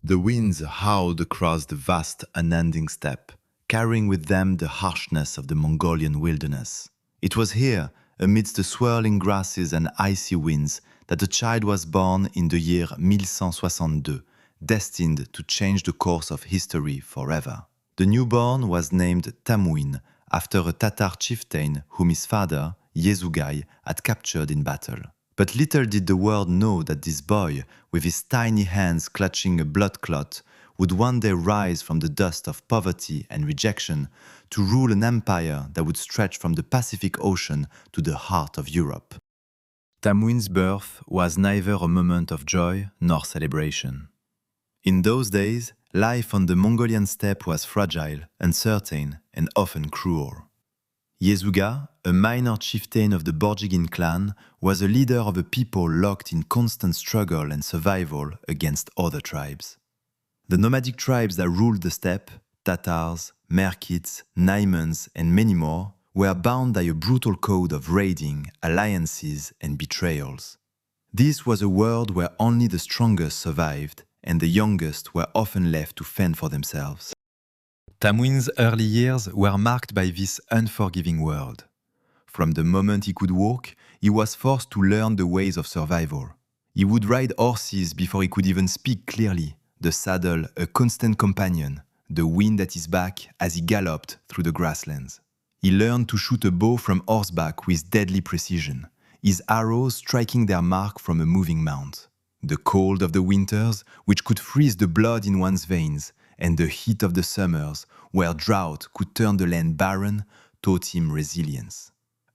The winds howled across the vast, unending steppe, carrying with them the harshness of the Mongolian wilderness. It was here, amidst the swirling grasses and icy winds, that a child was born in the year 1162, destined to change the course of history forever. The newborn was named Tamuin, after a Tatar chieftain whom his father, Yesugai, had captured in battle. But little did the world know that this boy, with his tiny hands clutching a blood clot, would one day rise from the dust of poverty and rejection to rule an empire that would stretch from the Pacific Ocean to the heart of Europe. Tamuin's birth was neither a moment of joy nor celebration. In those days, life on the Mongolian steppe was fragile, uncertain, and often cruel. Yesuga, a minor chieftain of the Borjigin clan, was a leader of a people locked in constant struggle and survival against other tribes. The nomadic tribes that ruled the steppe, Tatars, Merkits, Naimans, and many more, were bound by a brutal code of raiding, alliances, and betrayals. This was a world where only the strongest survived, and the youngest were often left to fend for themselves. Tamuin's early years were marked by this unforgiving world. From the moment he could walk, he was forced to learn the ways of survival. He would ride horses before he could even speak clearly, the saddle a constant companion, the wind at his back as he galloped through the grasslands. He learned to shoot a bow from horseback with deadly precision, his arrows striking their mark from a moving mount. The cold of the winters, which could freeze the blood in one's veins, and the heat of the summers, where drought could turn the land barren, taught him resilience.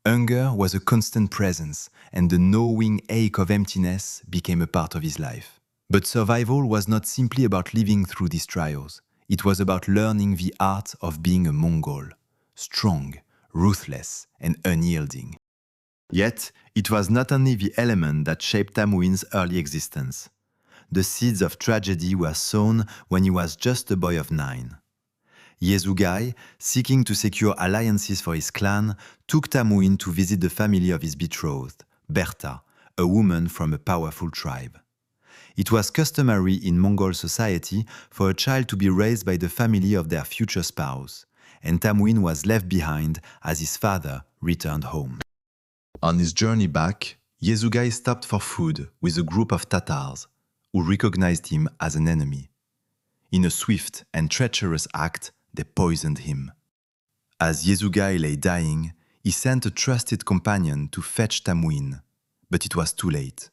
Hunger was a constant presence, and the gnawing ache of emptiness became a part of his life. But survival was not simply about living through these trials. It was about learning the art of being a Mongol, strong, ruthless, and unyielding. Yet, it was not only the element that shaped Tamuin's early existence. The seeds of tragedy were sown when he was just a boy of 9. Yesugai, seeking to secure alliances for his clan, took Tamuin to visit the family of his betrothed, Berta, a woman from a powerful tribe. It was customary in Mongol society for a child to be raised by the family of their future spouse, and Tamuin was left behind as his father returned home. On his journey back, Yesugai stopped for food with a group of Tatars, who recognized him as an enemy. In a swift and treacherous act, they poisoned him. As Yesugai lay dying, he sent a trusted companion to fetch Tamuin, but it was too late.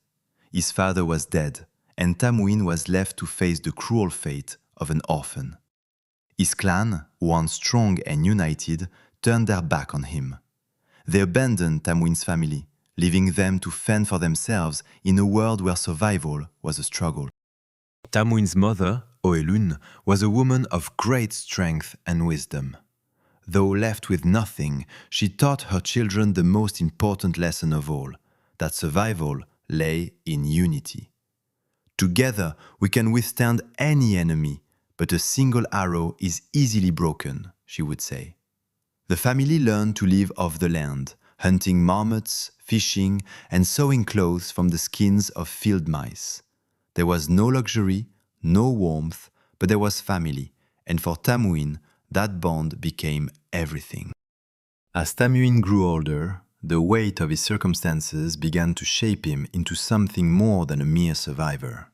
His father was dead, and Tamuin was left to face the cruel fate of an orphan. His clan, once strong and united, turned their back on him. They abandoned Tamuin's family, leaving them to fend for themselves in a world where survival was a struggle. Tamuin's mother, Oelun, was a woman of great strength and wisdom. Though left with nothing, she taught her children the most important lesson of all, that survival lay in unity. Together we can withstand any enemy, but a single arrow is easily broken, she would say. The family learned to live off the land, hunting marmots, fishing, and sewing clothes from the skins of field mice. There was no luxury, no warmth, but there was family, and for Tamuin, that bond became everything. As Tamuin grew older, the weight of his circumstances began to shape him into something more than a mere survivor.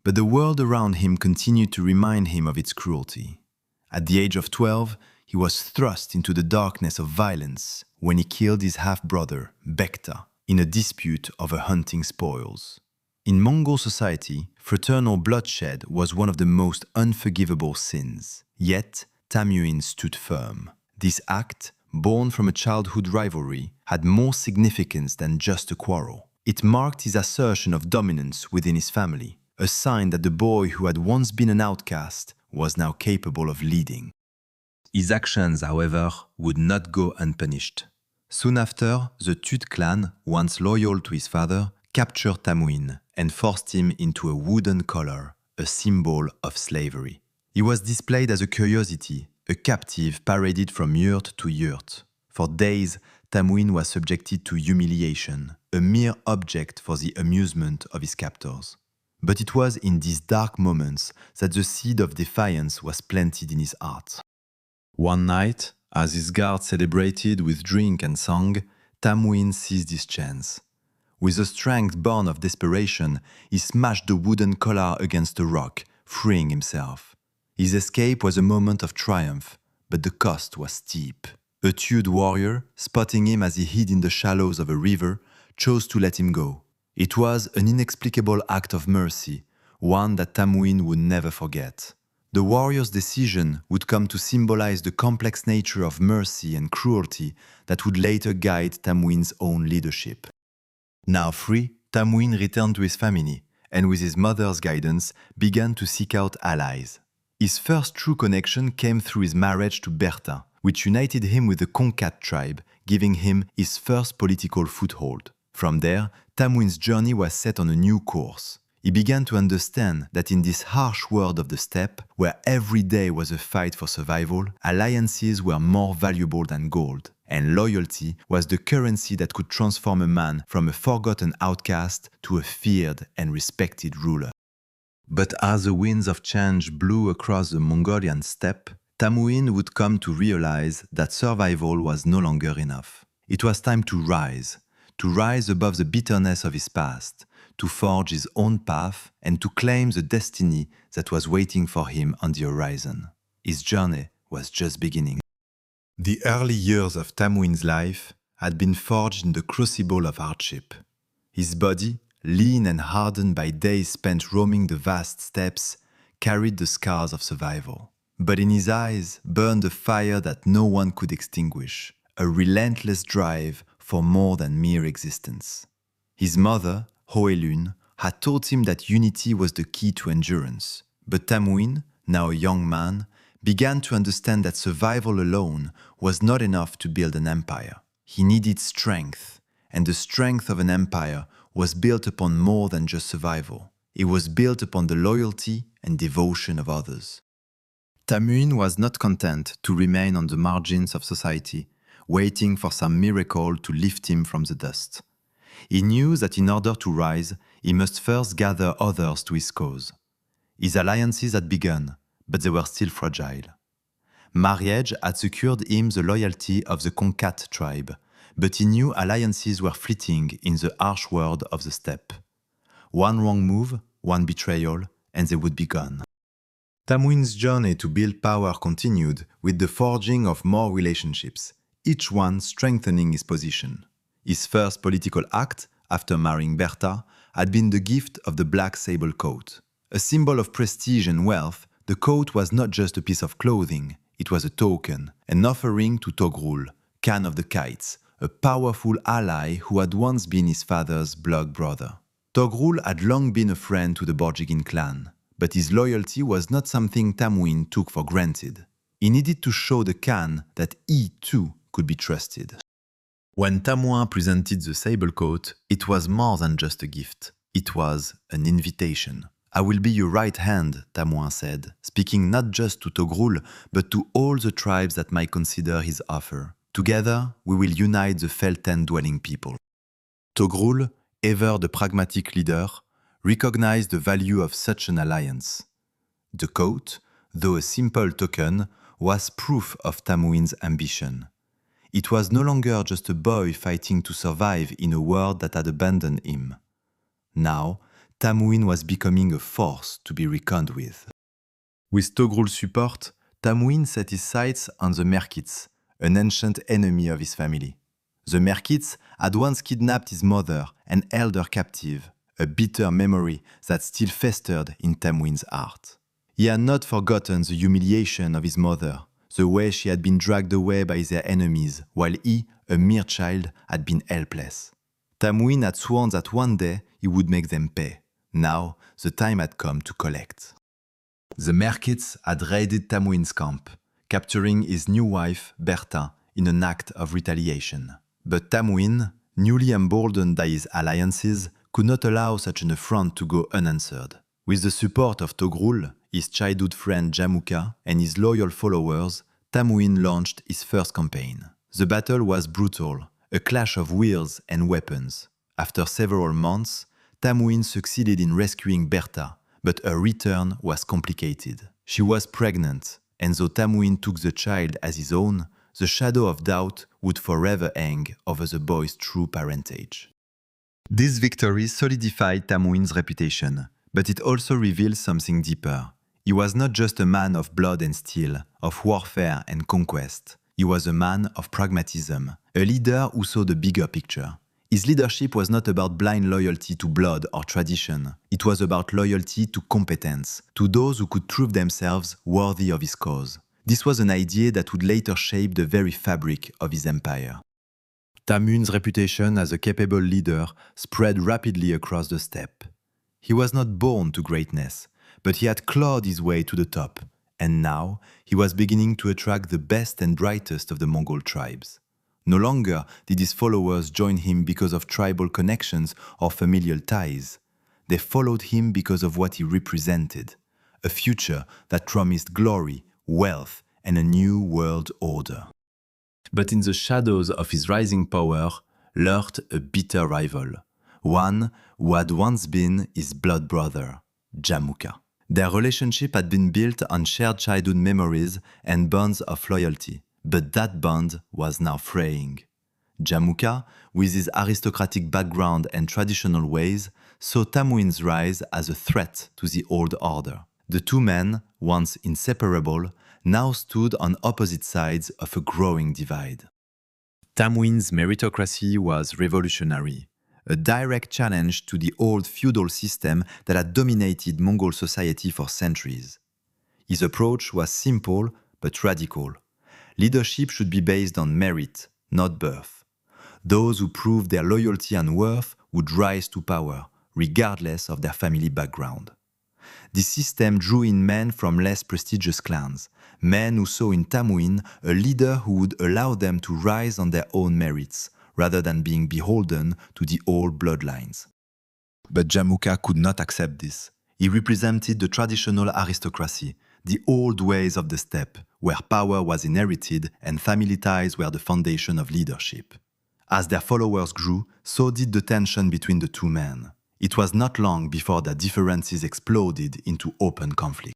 But the world around him continued to remind him of its cruelty. At the age of 12, he was thrust into the darkness of violence when he killed his half-brother, Berta, in a dispute over hunting spoils. In Mongol society, fraternal bloodshed was one of the most unforgivable sins. Yet, Tamuin stood firm. This act, born from a childhood rivalry, had more significance than just a quarrel. It marked his assertion of dominance within his family, a sign that the boy who had once been an outcast was now capable of leading. His actions, however, would not go unpunished. Soon after, the Tut clan, once loyal to his father, captured Tamuin and forced him into a wooden collar, a symbol of slavery. He was displayed as a curiosity, a captive paraded from yurt to yurt. For days, Tamuin was subjected to humiliation, a mere object for the amusement of his captors. But it was in these dark moments that the seed of defiance was planted in his heart. One night, as his guards celebrated with drink and song, Tamuin seized his chance. With a strength born of desperation, he smashed the wooden collar against a rock, freeing himself. His escape was a moment of triumph, but the cost was steep. A Tude warrior, spotting him as he hid in the shallows of a river, chose to let him go. It was an inexplicable act of mercy, one that Tamuin would never forget. The warrior's decision would come to symbolize the complex nature of mercy and cruelty that would later guide Tamuin's own leadership. Now free, Tamuin returned to his family, and with his mother's guidance, began to seek out allies. His first true connection came through his marriage to Berta, which united him with the Conquérants tribe, giving him his first political foothold. From there, Tamuin's journey was set on a new course. He began to understand that in this harsh world of the steppe, where every day was a fight for survival, alliances were more valuable than gold, and loyalty was the currency that could transform a man from a forgotten outcast to a feared and respected ruler. But as the winds of change blew across the Mongolian steppe, Tamuin would come to realize that survival was no longer enough. It was time to rise above the bitterness of his past, to forge his own path and to claim the destiny that was waiting for him on the horizon. His journey was just beginning. The early years of Tamuin's life had been forged in the crucible of hardship. His body, lean and hardened by days spent roaming the vast steppes, carried the scars of survival. But in his eyes burned a fire that no one could extinguish, a relentless drive for more than mere existence. His mother, Hoelun, had taught him that unity was the key to endurance. But Tamuin, now a young man, began to understand that survival alone was not enough to build an empire. He needed strength, and the strength of an empire was built upon more than just survival. It was built upon the loyalty and devotion of others. Tamuin was not content to remain on the margins of society, waiting for some miracle to lift him from the dust. He knew that in order to rise, he must first gather others to his cause. His alliances had begun, but they were still fragile. Marriage had secured him the loyalty of the Conquérants tribe, but he knew alliances were fleeting in the harsh world of the steppe. One wrong move, one betrayal, and they would be gone. Tamuin's journey to build power continued with the forging of more relationships, each one strengthening his position. His first political act, after marrying Berta, had been the gift of the black sable coat. A symbol of prestige and wealth, the coat was not just a piece of clothing, it was a token, an offering to Togrul, Khan of the Kites, a powerful ally who had once been his father's blood brother. Togrul had long been a friend to the Borjigin clan, but his loyalty was not something Tamuin took for granted. He needed to show the Khan that he too could be trusted. When Tamuin presented the sable coat, it was more than just a gift. It was an invitation. "I will be your right hand," Tamuin said, speaking not just to Togrul, but to all the tribes that might consider his offer. "Together, we will unite the Felten-dwelling people." Togrul, ever the pragmatic leader, recognized the value of such an alliance. The coat, though a simple token, was proof of Tamuin's ambition. It was no longer just a boy fighting to survive in a world that had abandoned him. Now, Tamuin was becoming a force to be reckoned with. With Togrul's support, Tamuin set his sights on the Merkits, an ancient enemy of his family. The Merkits had once kidnapped his mother and held her captive, a bitter memory that still festered in Tamuin's heart. He had not forgotten the humiliation of his mother, the way she had been dragged away by their enemies, while he, a mere child, had been helpless. Tamuin had sworn that one day he would make them pay. Now, the time had come to collect. The Merkits had raided Tamuin's camp, capturing his new wife, Berta, in an act of retaliation. But Tamuin, newly emboldened by his alliances, could not allow such an affront to go unanswered. With the support of Togrul, his childhood friend Jamuka, and his loyal followers, Tamuin launched his first campaign. The battle was brutal, a clash of wills and weapons. After several months, Tamuin succeeded in rescuing Berta, but her return was complicated. She was pregnant, and though Tamuin took the child as his own, the shadow of doubt would forever hang over the boy's true parentage. This victory solidified Tamuin's reputation, but it also revealed something deeper. He was not just a man of blood and steel, of warfare and conquest. He was a man of pragmatism, a leader who saw the bigger picture. His leadership was not about blind loyalty to blood or tradition. It was about loyalty to competence, to those who could prove themselves worthy of his cause. This was an idea that would later shape the very fabric of his empire. Tamuin's reputation as a capable leader spread rapidly across the steppe. He was not born to greatness, but he had clawed his way to the top, and now he was beginning to attract the best and brightest of the Mongol tribes. No longer did his followers join him because of tribal connections or familial ties. They followed him because of what he represented, a future that promised glory, wealth, and a new world order. But in the shadows of his rising power lurked a bitter rival, one who had once been his blood brother, Jamukha. Their relationship had been built on shared childhood memories and bonds of loyalty, but that bond was now fraying. Jamukha, with his aristocratic background and traditional ways, saw Tamuin's rise as a threat to the old order. The two men, once inseparable, now stood on opposite sides of a growing divide. Tamuin's meritocracy was revolutionary, a direct challenge to the old feudal system that had dominated Mongol society for centuries. His approach was simple but radical. Leadership should be based on merit, not birth. Those who proved their loyalty and worth would rise to power, regardless of their family background. This system drew in men from less prestigious clans, men who saw in Tamuin a leader who would allow them to rise on their own merits, rather than being beholden to the old bloodlines. But Jamukha could not accept this. He represented the traditional aristocracy, the old ways of the steppe, where power was inherited and family ties were the foundation of leadership. As their followers grew, so did the tension between the two men. It was not long before their differences exploded into open conflict.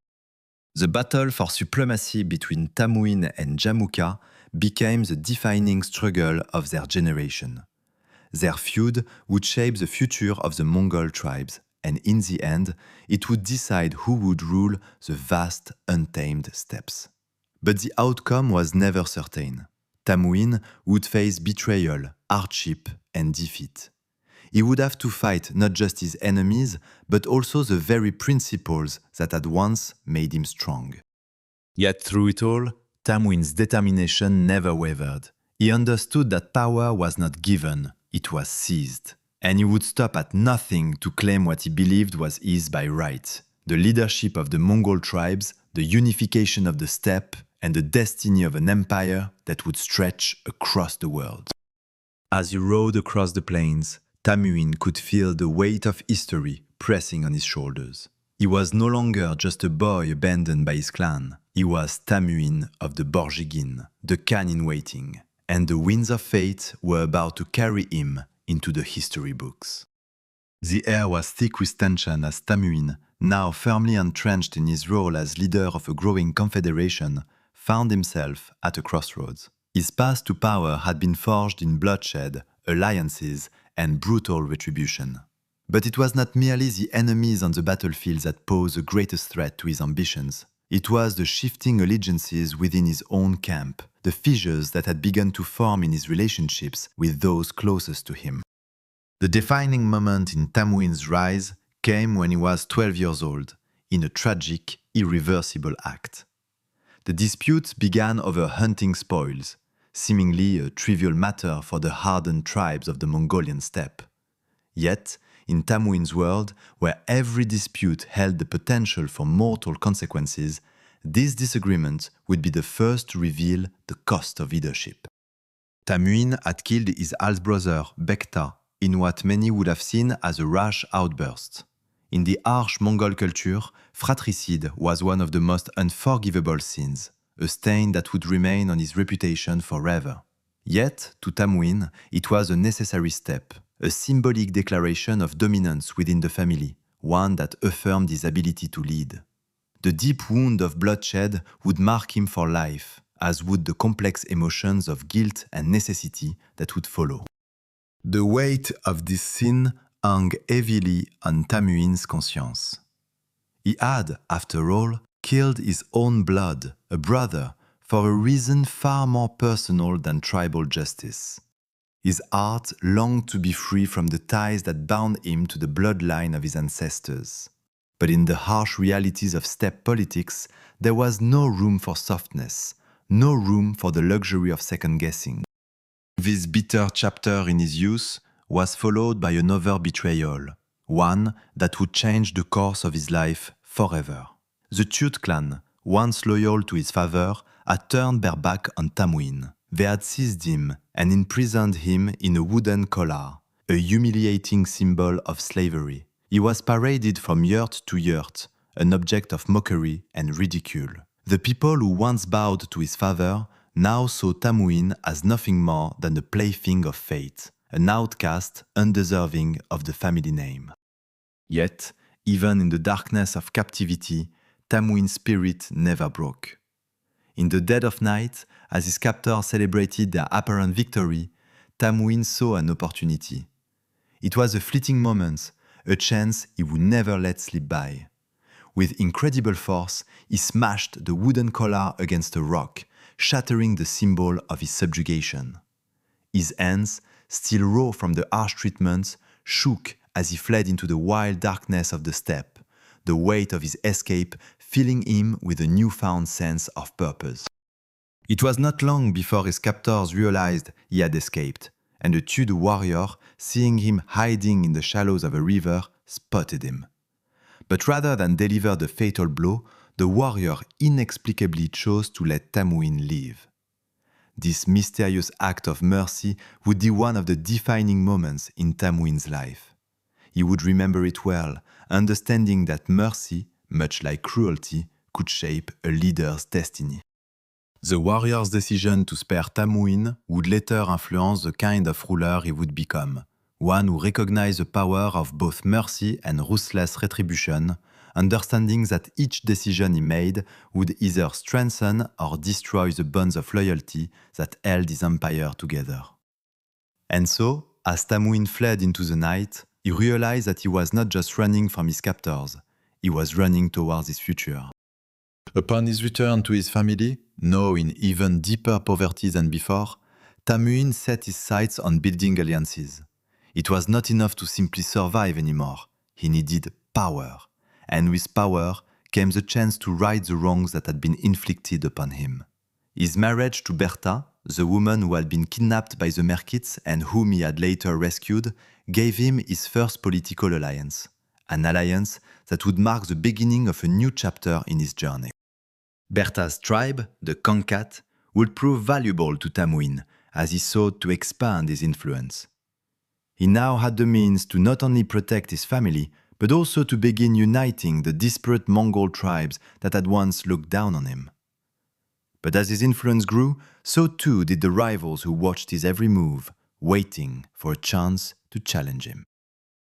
The battle for supremacy between Tamuin and Jamukha became the defining struggle of their generation. Their feud would shape the future of the Mongol tribes, and in the end, it would decide who would rule the vast, untamed steppes. But the outcome was never certain. Tamuin would face betrayal, hardship, and defeat. He would have to fight not just his enemies, but also the very principles that had once made him strong. Yet through it all, Tamuin's determination never wavered. He understood that power was not given, it was seized. And he would stop at nothing to claim what he believed was his by right: the leadership of the Mongol tribes, the unification of the steppe, and the destiny of an empire that would stretch across the world. As he rode across the plains, Tamuin could feel the weight of history pressing on his shoulders. He was no longer just a boy abandoned by his clan. He was Tamuin of the Borjigin, the Khan in waiting, and the winds of fate were about to carry him into the history books. The air was thick with tension as Tamuin, now firmly entrenched in his role as leader of a growing confederation, found himself at a crossroads. His path to power had been forged in bloodshed, alliances, and brutal retribution. But it was not merely the enemies on the battlefield that posed the greatest threat to his ambitions. It was the shifting allegiances within his own camp, the fissures that had begun to form in his relationships with those closest to him. The defining moment in Tamuin's rise came when he was 12 years old, in a tragic, irreversible act. The dispute began over hunting spoils, seemingly a trivial matter for the hardened tribes of the Mongolian steppe. Yet, in Tamuin's world, where every dispute held the potential for mortal consequences, this disagreement would be the first to reveal the cost of leadership. Tamuin had killed his half-brother, Berta, in what many would have seen as a rash outburst. In the harsh Mongol culture, fratricide was one of the most unforgivable sins, a stain that would remain on his reputation forever. Yet, to Tamuin, it was a necessary step, a symbolic declaration of dominance within the family, one that affirmed his ability to lead. The deep wound of bloodshed would mark him for life, as would the complex emotions of guilt and necessity that would follow. The weight of this sin hung heavily on Tamuin's conscience. He had, after all, killed his own blood, a brother, for a reason far more personal than tribal justice. His heart longed to be free from the ties that bound him to the bloodline of his ancestors. But in the harsh realities of steppe politics, there was no room for softness, no room for the luxury of second-guessing. This bitter chapter in his youth was followed by another betrayal, one that would change the course of his life forever. The Tute clan, once loyal to his father, had turned their back on Tamuin. They had seized him and imprisoned him in a wooden collar, a humiliating symbol of slavery. He was paraded from yurt to yurt, an object of mockery and ridicule. The people who once bowed to his father now saw Tamuin as nothing more than a plaything of fate, an outcast undeserving of the family name. Yet, even in the darkness of captivity, Tamuin's spirit never broke. In the dead of night, as his captors celebrated their apparent victory, Tamuin saw an opportunity. It was a fleeting moment, a chance he would never let slip by. With incredible force, he smashed the wooden collar against a rock, shattering the symbol of his subjugation. His hands, still raw from the harsh treatment, shook as he fled into the wild darkness of the steppe, the weight of his escape filling him with a newfound sense of purpose. It was not long before his captors realized he had escaped, and a Tute warrior, seeing him hiding in the shallows of a river, spotted him. But rather than deliver the fatal blow, the warrior inexplicably chose to let Tamuin live. This mysterious act of mercy would be one of the defining moments in Tamuin's life. He would remember it well, understanding that mercy, much like cruelty, could shape a leader's destiny. The warrior's decision to spare Tamuin would later influence the kind of ruler he would become, one who recognized the power of both mercy and ruthless retribution, understanding that each decision he made would either strengthen or destroy the bonds of loyalty that held his empire together. And so, as Tamuin fled into the night, he realized that he was not just running from his captors, he was running towards his future. Upon his return to his family, now in even deeper poverty than before, Tamuin set his sights on building alliances. It was not enough to simply survive anymore. He needed power. And with power came the chance to right the wrongs that had been inflicted upon him. His marriage to Berta, the woman who had been kidnapped by the Merkits and whom he had later rescued, gave him his first political alliance, an alliance that would mark the beginning of a new chapter in his journey. Berta's tribe, the Concat, would prove valuable to Tamuin as he sought to expand his influence. He now had the means to not only protect his family, but also to begin uniting the disparate Mongol tribes that had once looked down on him. But as his influence grew, so too did the rivals who watched his every move, waiting for a chance to challenge him.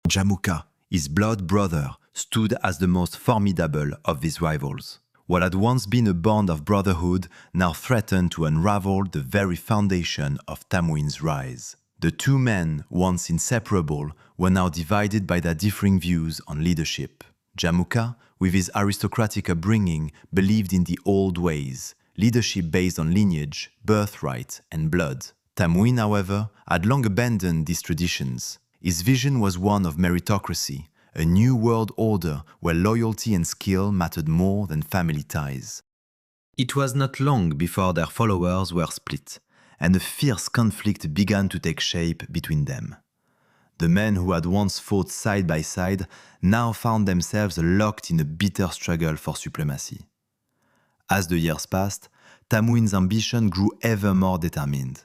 Jamuka, his blood brother, stood as the most formidable of these rivals. What had once been a bond of brotherhood now threatened to unravel the very foundation of Tamuin's rise. The two men, once inseparable, were now divided by their differing views on leadership. Jamuka, with his aristocratic upbringing, believed in the old ways, leadership based on lineage, birthright, and blood. Tamuin, however, had long abandoned these traditions. His vision was one of meritocracy, a new world order where loyalty and skill mattered more than family ties. It was not long before their followers were split, and a fierce conflict began to take shape between them. The men who had once fought side by side now found themselves locked in a bitter struggle for supremacy. As the years passed, Tamuin's ambition grew ever more determined.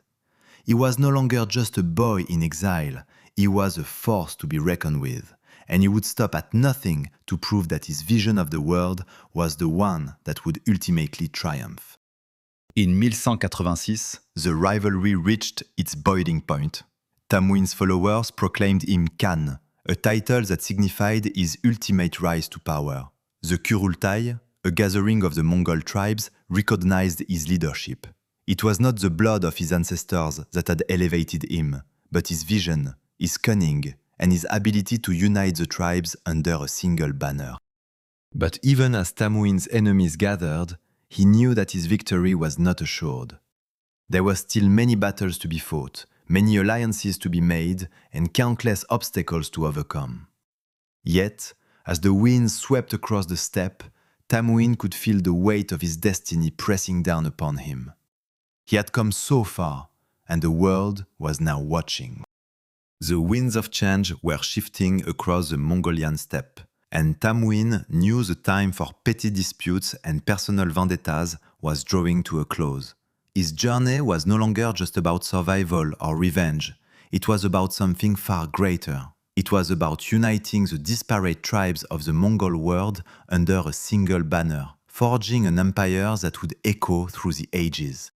He was no longer just a boy in exile, he was a force to be reckoned with, and he would stop at nothing to prove that his vision of the world was the one that would ultimately triumph. In 1186, the rivalry reached its boiling point. Tamuin's followers proclaimed him Khan, a title that signified his ultimate rise to power. The Kurultai, a gathering of the Mongol tribes, recognized his leadership. It was not the blood of his ancestors that had elevated him, but his vision, his cunning, and his ability to unite the tribes under a single banner. But even as Tamuin's enemies gathered, he knew that his victory was not assured. There were still many battles to be fought, many alliances to be made, and countless obstacles to overcome. Yet, as the winds swept across the steppe, Tamuin could feel the weight of his destiny pressing down upon him. He had come so far, and the world was now watching. The winds of change were shifting across the Mongolian steppe, and Tamuin knew the time for petty disputes and personal vendettas was drawing to a close. His journey was no longer just about survival or revenge. It was about something far greater. It was about uniting the disparate tribes of the Mongol world under a single banner, forging an empire that would echo through the ages.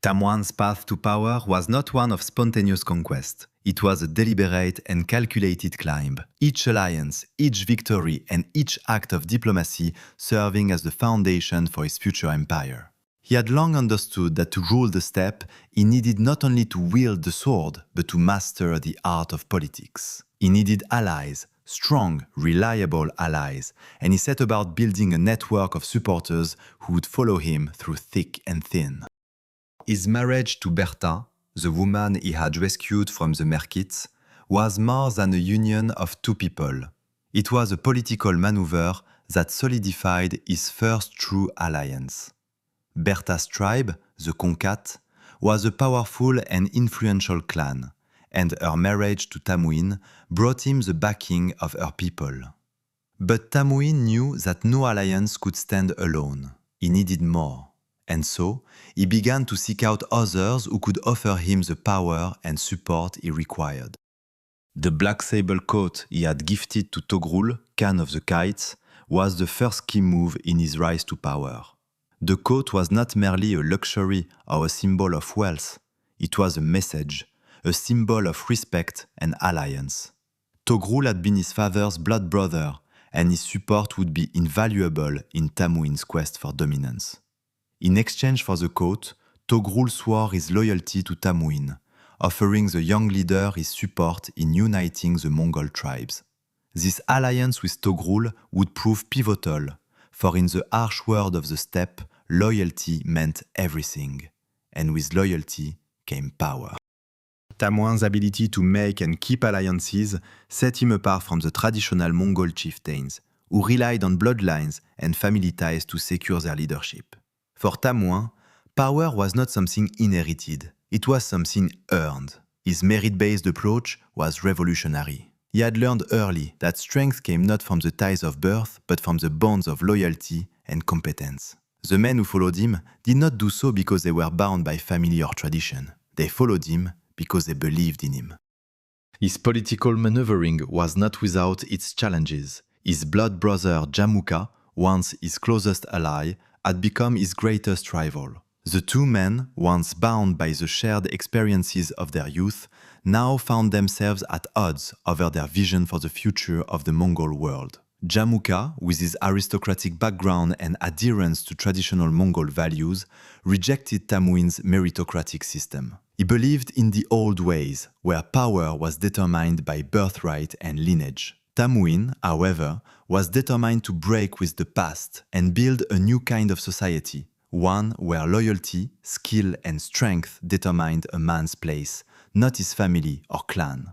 Tamuin's path to power was not one of spontaneous conquest. It was a deliberate and calculated climb, each alliance, each victory, and each act of diplomacy serving as the foundation for his future empire. He had long understood that to rule the steppe, he needed not only to wield the sword, but to master the art of politics. He needed allies, strong, reliable allies, and he set about building a network of supporters who would follow him through thick and thin. His marriage to Berta, the woman he had rescued from the Merkits, was more than a union of two people. It was a political maneuver that solidified his first true alliance. Berta's tribe, the Conquérants, was a powerful and influential clan, and her marriage to Tamuin brought him the backing of her people. But Tamuin knew that no alliance could stand alone. He needed more. And so, he began to seek out others who could offer him the power and support he required. The black sable coat he had gifted to Togrul, Khan of the Kites, was the first key move in his rise to power. The coat was not merely a luxury or a symbol of wealth. It was a message, a symbol of respect and alliance. Togrul had been his father's blood brother, and his support would be invaluable in Tamuin's quest for dominance. In exchange for the coat, Togrul swore his loyalty to Tamuin, offering the young leader his support in uniting the Mongol tribes. This alliance with Togrul would prove pivotal, for in the harsh world of the steppe, loyalty meant everything, and with loyalty came power. Tamuin's ability to make and keep alliances set him apart from the traditional Mongol chieftains, who relied on bloodlines and family ties to secure their leadership. For Tamuin, power was not something inherited, it was something earned. His merit-based approach was revolutionary. He had learned early that strength came not from the ties of birth, but from the bonds of loyalty and competence. The men who followed him did not do so because they were bound by family or tradition. They followed him because they believed in him. His political maneuvering was not without its challenges. His blood brother Jamukha, once his closest ally, had become his greatest rival. The two men, once bound by the shared experiences of their youth, now found themselves at odds over their vision for the future of the Mongol world. Jamukha, with his aristocratic background and adherence to traditional Mongol values, rejected Tamuin's meritocratic system. He believed in the old ways, where power was determined by birthright and lineage. Tamuin, however, was determined to break with the past and build a new kind of society, one where loyalty, skill, and strength determined a man's place, not his family or clan.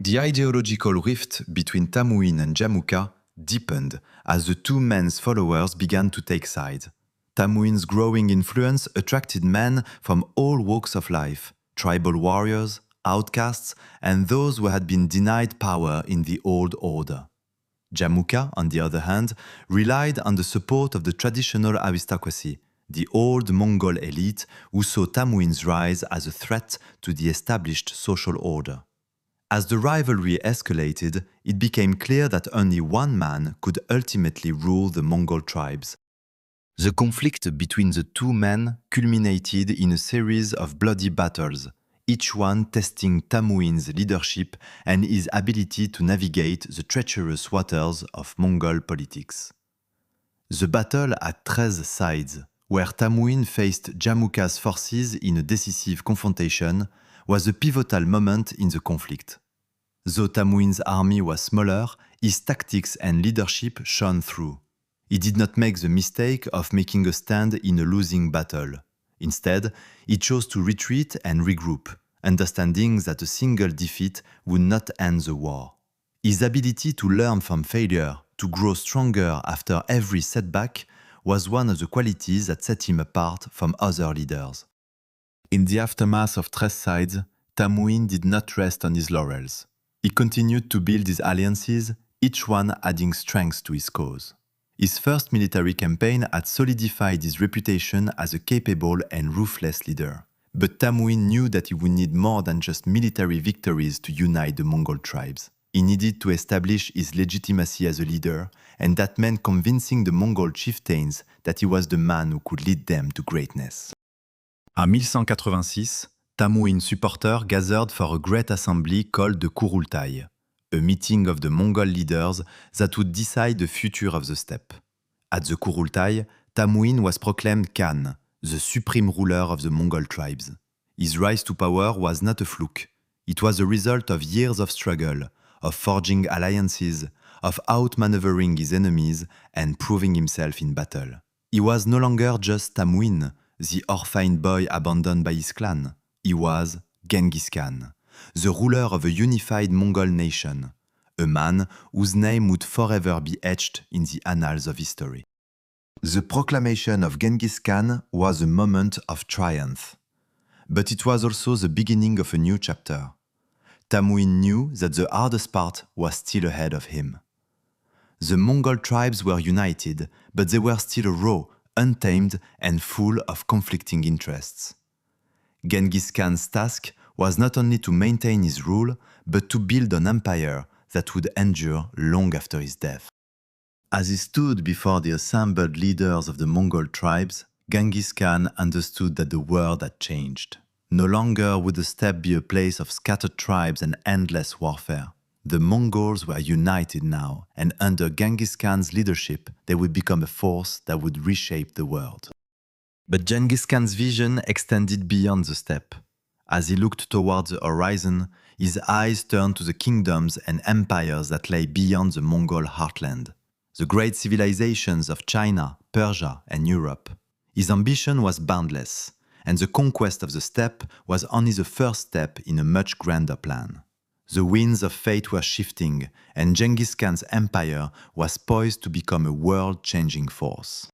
The ideological rift between Tamuin and Jamukha deepened as the two men's followers began to take sides. Tamuin's growing influence attracted men from all walks of life, tribal warriors, outcasts, and those who had been denied power in the old order. Jamukha, on the other hand, relied on the support of the traditional aristocracy, the old Mongol elite who saw Tamuin's rise as a threat to the established social order. As the rivalry escalated, it became clear that only one man could ultimately rule the Mongol tribes. The conflict between the two men culminated in a series of bloody battles, each one testing Tamuin's leadership and his ability to navigate the treacherous waters of Mongol politics. The battle had 13 sides, where Tamuin faced Jamukha's forces in a decisive confrontation, was a pivotal moment in the conflict. Though Tamuin's army was smaller, his tactics and leadership shone through. He did not make the mistake of making a stand in a losing battle. Instead, he chose to retreat and regroup, understanding that a single defeat would not end the war. His ability to learn from failure, to grow stronger after every setback, was one of the qualities that set him apart from other leaders. In the aftermath of 13 sides, Tamuin did not rest on his laurels. He continued to build his alliances, each one adding strength to his cause. His first military campaign had solidified his reputation as a capable and ruthless leader. But Tamuin knew that he would need more than just military victories to unite the Mongol tribes. He needed to establish his legitimacy as a leader, and that meant convincing the Mongol chieftains that he was the man who could lead them to greatness. En 1186, Tamuin's supporters gathered for a great assembly called the Kurultai, a meeting of the Mongol leaders that would decide the future of the steppe. At the Kurultai, Tamuin was proclaimed Khan, the supreme ruler of the Mongol tribes. His rise to power was not a fluke. It was a result of years of struggle, of forging alliances, of outmaneuvering his enemies and proving himself in battle. He was no longer just Tamuin, the orphaned boy abandoned by his clan. He was Genghis Khan, the ruler of a unified Mongol nation, a man whose name would forever be etched in the annals of history. The proclamation of Genghis Khan was a moment of triumph, but it was also the beginning of a new chapter. Tamuin knew that the hardest part was still ahead of him. The Mongol tribes were united, but they were still raw, untamed, and full of conflicting interests. Genghis Khan's task was not only to maintain his rule, but to build an empire that would endure long after his death. As he stood before the assembled leaders of the Mongol tribes, Genghis Khan understood that the world had changed. No longer would the steppe be a place of scattered tribes and endless warfare. The Mongols were united now, and under Genghis Khan's leadership, they would become a force that would reshape the world. But Genghis Khan's vision extended beyond the steppe. As he looked towards the horizon, his eyes turned to the kingdoms and empires that lay beyond the Mongol heartland, the great civilizations of China, Persia, and Europe. His ambition was boundless, and the conquest of the steppe was only the first step in a much grander plan. The winds of fate were shifting, and Genghis Khan's empire was poised to become a world-changing force.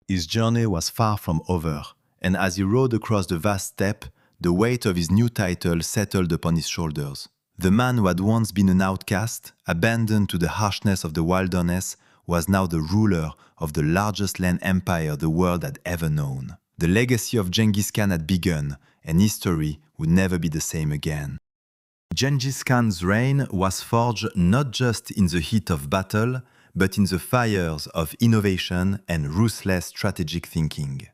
His journey was far from over, and as he rode across the vast steppe, the weight of his new title settled upon his shoulders. The man who had once been an outcast, abandoned to the harshness of the wilderness, was now the ruler of the largest land empire the world had ever known. The legacy of Genghis Khan had begun, and history would never be the same again. Genghis Khan's reign was forged not just in the heat of battle, but in the fires of innovation and ruthless strategic thinking.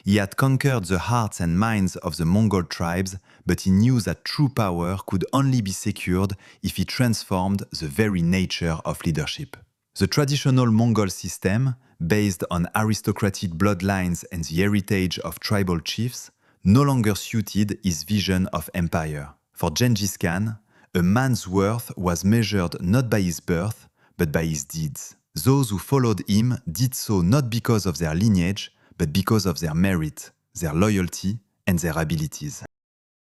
He had conquered the hearts and minds of the Mongol tribes, but he knew that true power could only be secured if he transformed the very nature of leadership. The traditional Mongol system, based on aristocratic bloodlines and the heritage of tribal chiefs, no longer suited his vision of empire. For Genghis Khan, a man's worth was measured not by his birth, but by his deeds. Those who followed him did so not because of their lineage, but because of their merit, their loyalty, and their abilities.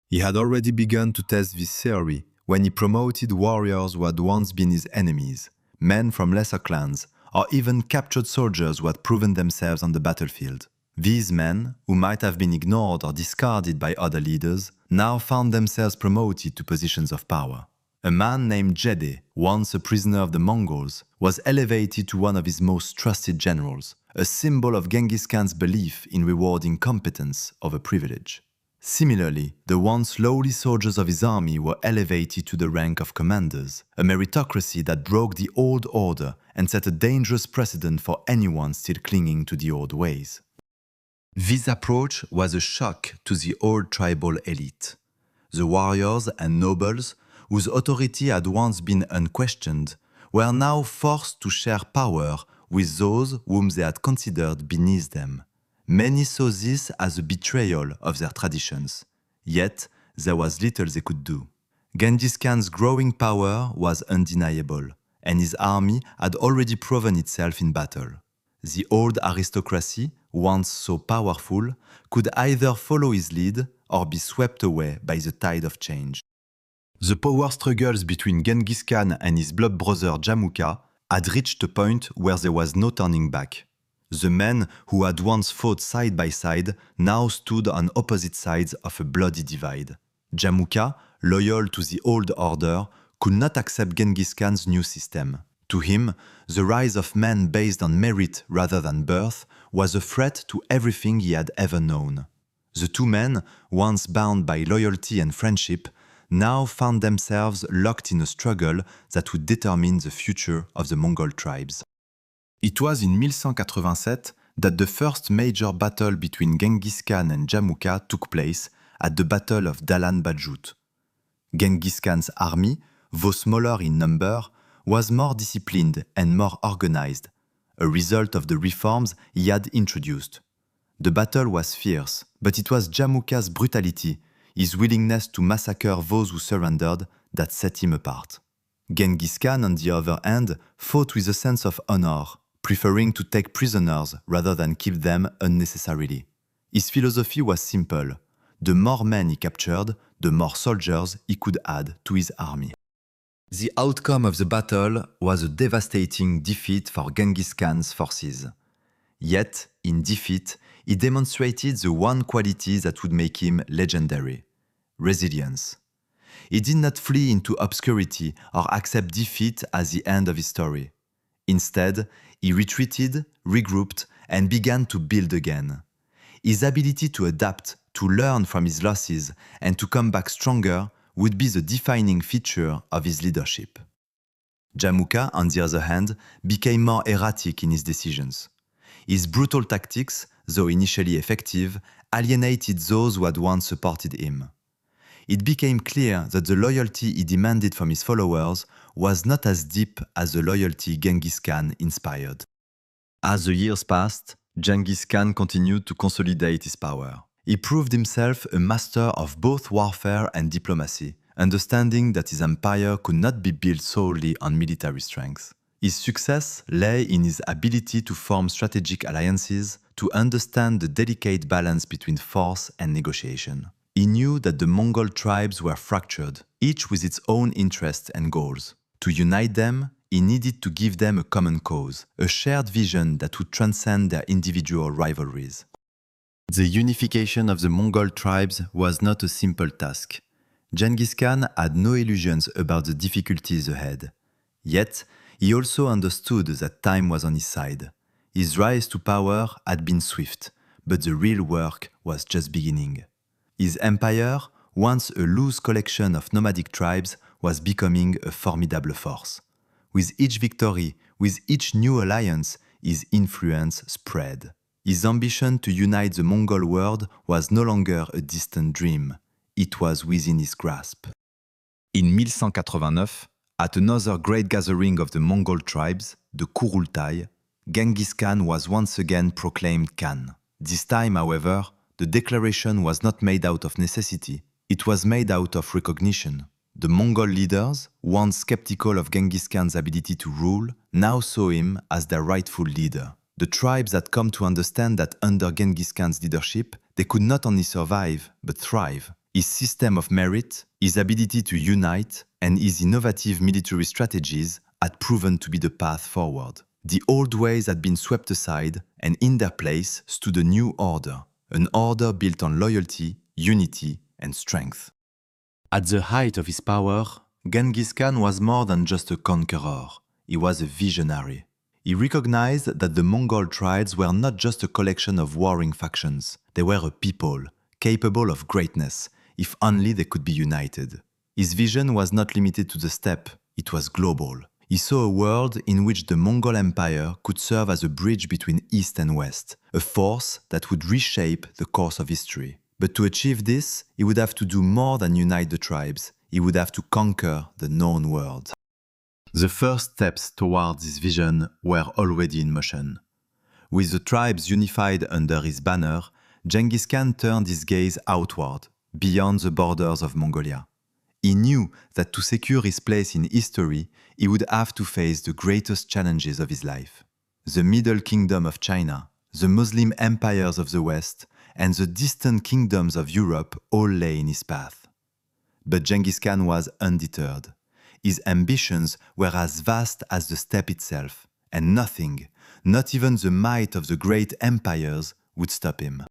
He had already begun to test this theory when he promoted warriors who had once been his enemies, men from lesser clans, or even captured soldiers who had proven themselves on the battlefield. These men, who might have been ignored or discarded by other leaders, now found themselves promoted to positions of power. A man named Jede, once a prisoner of the Mongols, was elevated to one of his most trusted generals, a symbol of Genghis Khan's belief in rewarding competence over privilege. Similarly, the once lowly soldiers of his army were elevated to the rank of commanders, a meritocracy that broke the old order and set a dangerous precedent for anyone still clinging to the old ways. This approach was a shock to the old tribal elite. The warriors and nobles, whose authority had once been unquestioned, were now forced to share power with those whom they had considered beneath them. Many saw this as a betrayal of their traditions, yet there was little they could do. Genghis Khan's growing power was undeniable, and his army had already proven itself in battle. The old aristocracy, once so powerful, could either follow his lead or be swept away by the tide of change. The power struggles between Genghis Khan and his blood brother Jamukha had reached a point where there was no turning back. The men who had once fought side by side now stood on opposite sides of a bloody divide. Jamukha, loyal to the old order, could not accept Genghis Khan's new system. To him, the rise of men based on merit rather than birth was a threat to everything he had ever known. The two men, once bound by loyalty and friendship, now found themselves locked in a struggle that would determine the future of the Mongol tribes. It was in 1187 that the first major battle between Genghis Khan and Jamukha took place at the Battle of Dalan Bajut. Genghis Khan's army, though smaller in number, was more disciplined and more organized, a result of the reforms he had introduced. The battle was fierce, but it was Jamukha's brutality, his willingness to massacre those who surrendered, that set him apart. Genghis Khan, on the other hand, fought with a sense of honor, preferring to take prisoners rather than kill them unnecessarily. His philosophy was simple. The more men he captured, the more soldiers he could add to his army. The outcome of the battle was a devastating defeat for Genghis Khan's forces. Yet, in defeat, he demonstrated the one quality that would make him legendary: resilience. He did not flee into obscurity or accept defeat as the end of his story. Instead, he retreated, regrouped, and began to build again. His ability to adapt, to learn from his losses, and to come back stronger would be the defining feature of his leadership. Jamukha, on the other hand, became more erratic in his decisions. His brutal tactics, though initially effective, alienated those who had once supported him. It became clear that the loyalty he demanded from his followers was not as deep as the loyalty Genghis Khan inspired. As the years passed, Genghis Khan continued to consolidate his power. He proved himself a master of both warfare and diplomacy, understanding that his empire could not be built solely on military strength. His success lay in his ability to form strategic alliances, to understand the delicate balance between force and negotiation. He knew that the Mongol tribes were fractured, each with its own interests and goals. To unite them, he needed to give them a common cause, a shared vision that would transcend their individual rivalries. The unification of the Mongol tribes was not a simple task. Genghis Khan had no illusions about the difficulties ahead. Yet, he also understood that time was on his side. His rise to power had been swift, but the real work was just beginning. His empire, once a loose collection of nomadic tribes, was becoming a formidable force. With each victory, with each new alliance, his influence spread. His ambition to unite the Mongol world was no longer a distant dream. It was within his grasp. In 1189, at another great gathering of the Mongol tribes, the Kurultai, Genghis Khan was once again proclaimed Khan. This time, however, the declaration was not made out of necessity. It was made out of recognition. The Mongol leaders, once skeptical of Genghis Khan's ability to rule, now saw him as their rightful leader. The tribes had come to understand that under Genghis Khan's leadership, they could not only survive, but thrive. His system of merit, his ability to unite, and his innovative military strategies had proven to be the path forward. The old ways had been swept aside, and in their place stood a new order, an order built on loyalty, unity, and strength. At the height of his power, Genghis Khan was more than just a conqueror. He was a visionary. He recognized that the Mongol tribes were not just a collection of warring factions. They were a people, capable of greatness, if only they could be united. His vision was not limited to the steppe, it was global. He saw a world in which the Mongol Empire could serve as a bridge between East and West, a force that would reshape the course of history. But to achieve this, he would have to do more than unite the tribes. He would have to conquer the known world. The first steps towards this vision were already in motion. With the tribes unified under his banner, Genghis Khan turned his gaze outward, beyond the borders of Mongolia. He knew that to secure his place in history, he would have to face the greatest challenges of his life. The Middle Kingdom of China, the Muslim empires of the West, and the distant kingdoms of Europe all lay in his path. But Genghis Khan was undeterred. His ambitions were as vast as the steppe itself, and nothing, not even the might of the great empires, would stop him.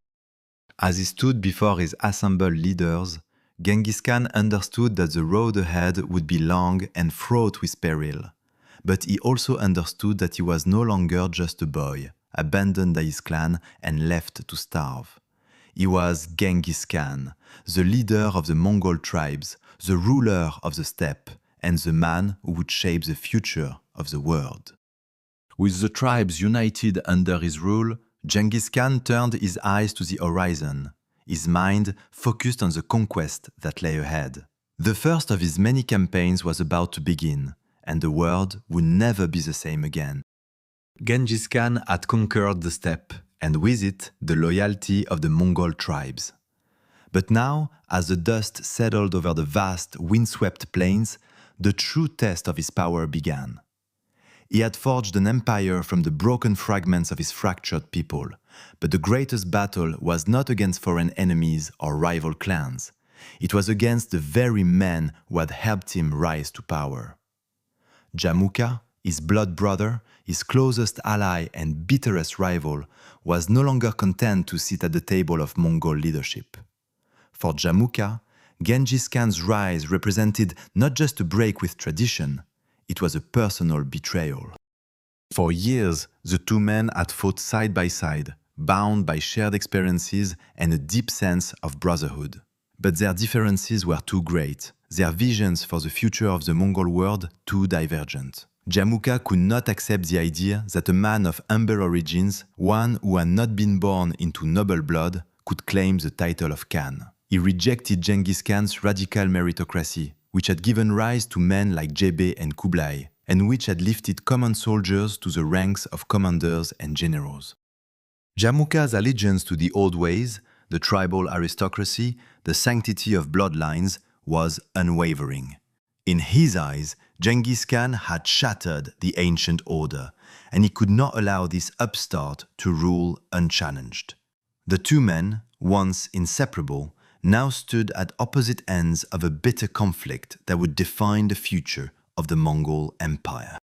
As he stood before his assembled leaders, Genghis Khan understood that the road ahead would be long and fraught with peril. But he also understood that he was no longer just a boy, abandoned by his clan and left to starve. He was Genghis Khan, the leader of the Mongol tribes, the ruler of the steppe, and the man who would shape the future of the world. With the tribes united under his rule, Genghis Khan turned his eyes to the horizon, his mind focused on the conquest that lay ahead. The first of his many campaigns was about to begin, and the world would never be the same again. Genghis Khan had conquered the steppe, and with it, the loyalty of the Mongol tribes. But now, as the dust settled over the vast, windswept plains, the true test of his power began. He had forged an empire from the broken fragments of his fractured people, but the greatest battle was not against foreign enemies or rival clans. It was against the very men who had helped him rise to power. Jamukha, his blood brother, his closest ally and bitterest rival, was no longer content to sit at the table of Mongol leadership. For Jamukha, Genghis Khan's rise represented not just a break with tradition, it was a personal betrayal. For years, the two men had fought side by side, bound by shared experiences and a deep sense of brotherhood. But their differences were too great, their visions for the future of the Mongol world too divergent. Jamukha could not accept the idea that a man of humble origins, one who had not been born into noble blood, could claim the title of Khan. He rejected Genghis Khan's radical meritocracy, which had given rise to men like Jebe and Kublai, and which had lifted common soldiers to the ranks of commanders and generals. Jamukha's allegiance to the old ways, the tribal aristocracy, the sanctity of bloodlines, was unwavering. In his eyes, Genghis Khan had shattered the ancient order, and he could not allow this upstart to rule unchallenged. The two men, once inseparable, now stood at opposite ends of a bitter conflict that would define the future of the Mongol Empire.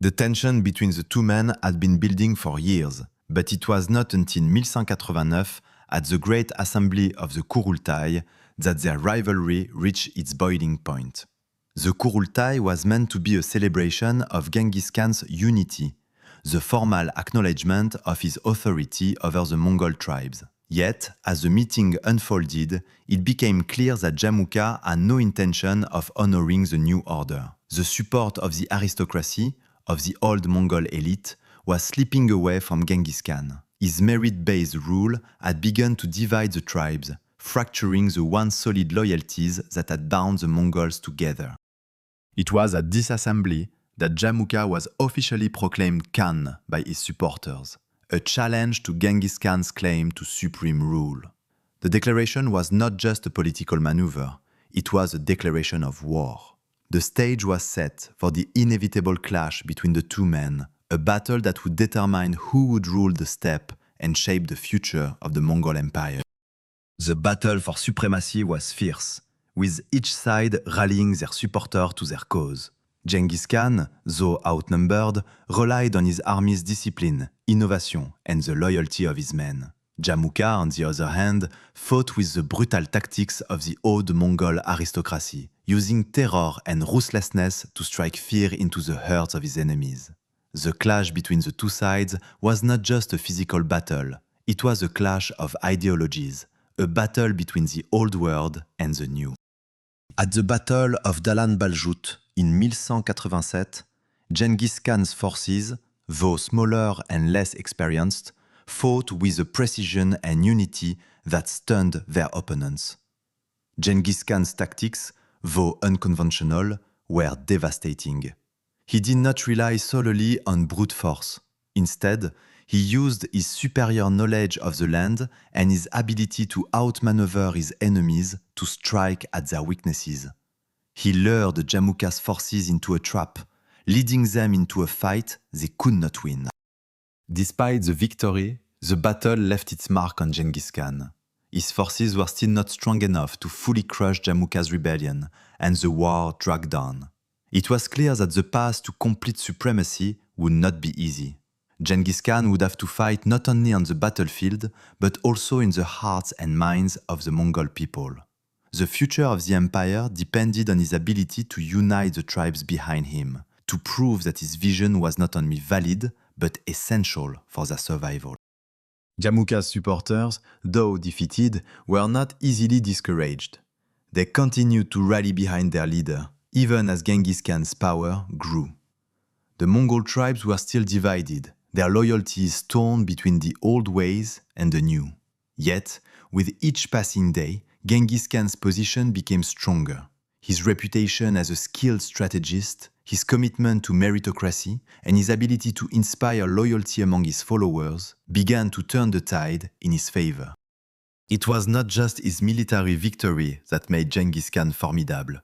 The tension between the two men had been building for years, but it was not until 1189, at the Great Assembly of the Kurultai, that their rivalry reached its boiling point. The Kurultai was meant to be a celebration of Genghis Khan's unity, the formal acknowledgement of his authority over the Mongol tribes. Yet, as the meeting unfolded, it became clear that Jamukha had no intention of honoring the new order. The support of the aristocracy, of the old Mongol elite, was slipping away from Genghis Khan. His merit-based rule had begun to divide the tribes, fracturing the once solid loyalties that had bound the Mongols together. It was at this assembly that Jamukha was officially proclaimed Khan by his supporters, a challenge to Genghis Khan's claim to supreme rule. The declaration was not just a political maneuver, it was a declaration of war. The stage was set for the inevitable clash between the two men, a battle that would determine who would rule the steppe and shape the future of the Mongol Empire. The battle for supremacy was fierce, with each side rallying their supporters to their cause. Genghis Khan, though outnumbered, relied on his army's discipline, innovation, and the loyalty of his men. Jamukha, on the other hand, fought with the brutal tactics of the old Mongol aristocracy, using terror and ruthlessness to strike fear into the hearts of his enemies. The clash between the two sides was not just a physical battle, it was a clash of ideologies, a battle between the old world and the new. At the Battle of Dalan Baljut in 1187, Genghis Khan's forces, though smaller and less experienced, fought with a precision and unity that stunned their opponents. Genghis Khan's tactics, though unconventional, were devastating. He did not rely solely on brute force. Instead, he used his superior knowledge of the land and his ability to outmaneuver his enemies to strike at their weaknesses. He lured Jamukha's forces into a trap, leading them into a fight they could not win. Despite the victory, the battle left its mark on Genghis Khan. His forces were still not strong enough to fully crush Jamukha's rebellion, and the war dragged on. It was clear that the path to complete supremacy would not be easy. Genghis Khan would have to fight not only on the battlefield, but also in the hearts and minds of the Mongol people. The future of the empire depended on his ability to unite the tribes behind him, to prove that his vision was not only valid, but essential for their survival. Jamukha's supporters, though defeated, were not easily discouraged. They continued to rally behind their leader, even as Genghis Khan's power grew. The Mongol tribes were still divided, their loyalties torn between the old ways and the new. Yet, with each passing day, Genghis Khan's position became stronger. His reputation as a skilled strategist, his commitment to meritocracy, and his ability to inspire loyalty among his followers began to turn the tide in his favor. It was not just his military victory that made Genghis Khan formidable.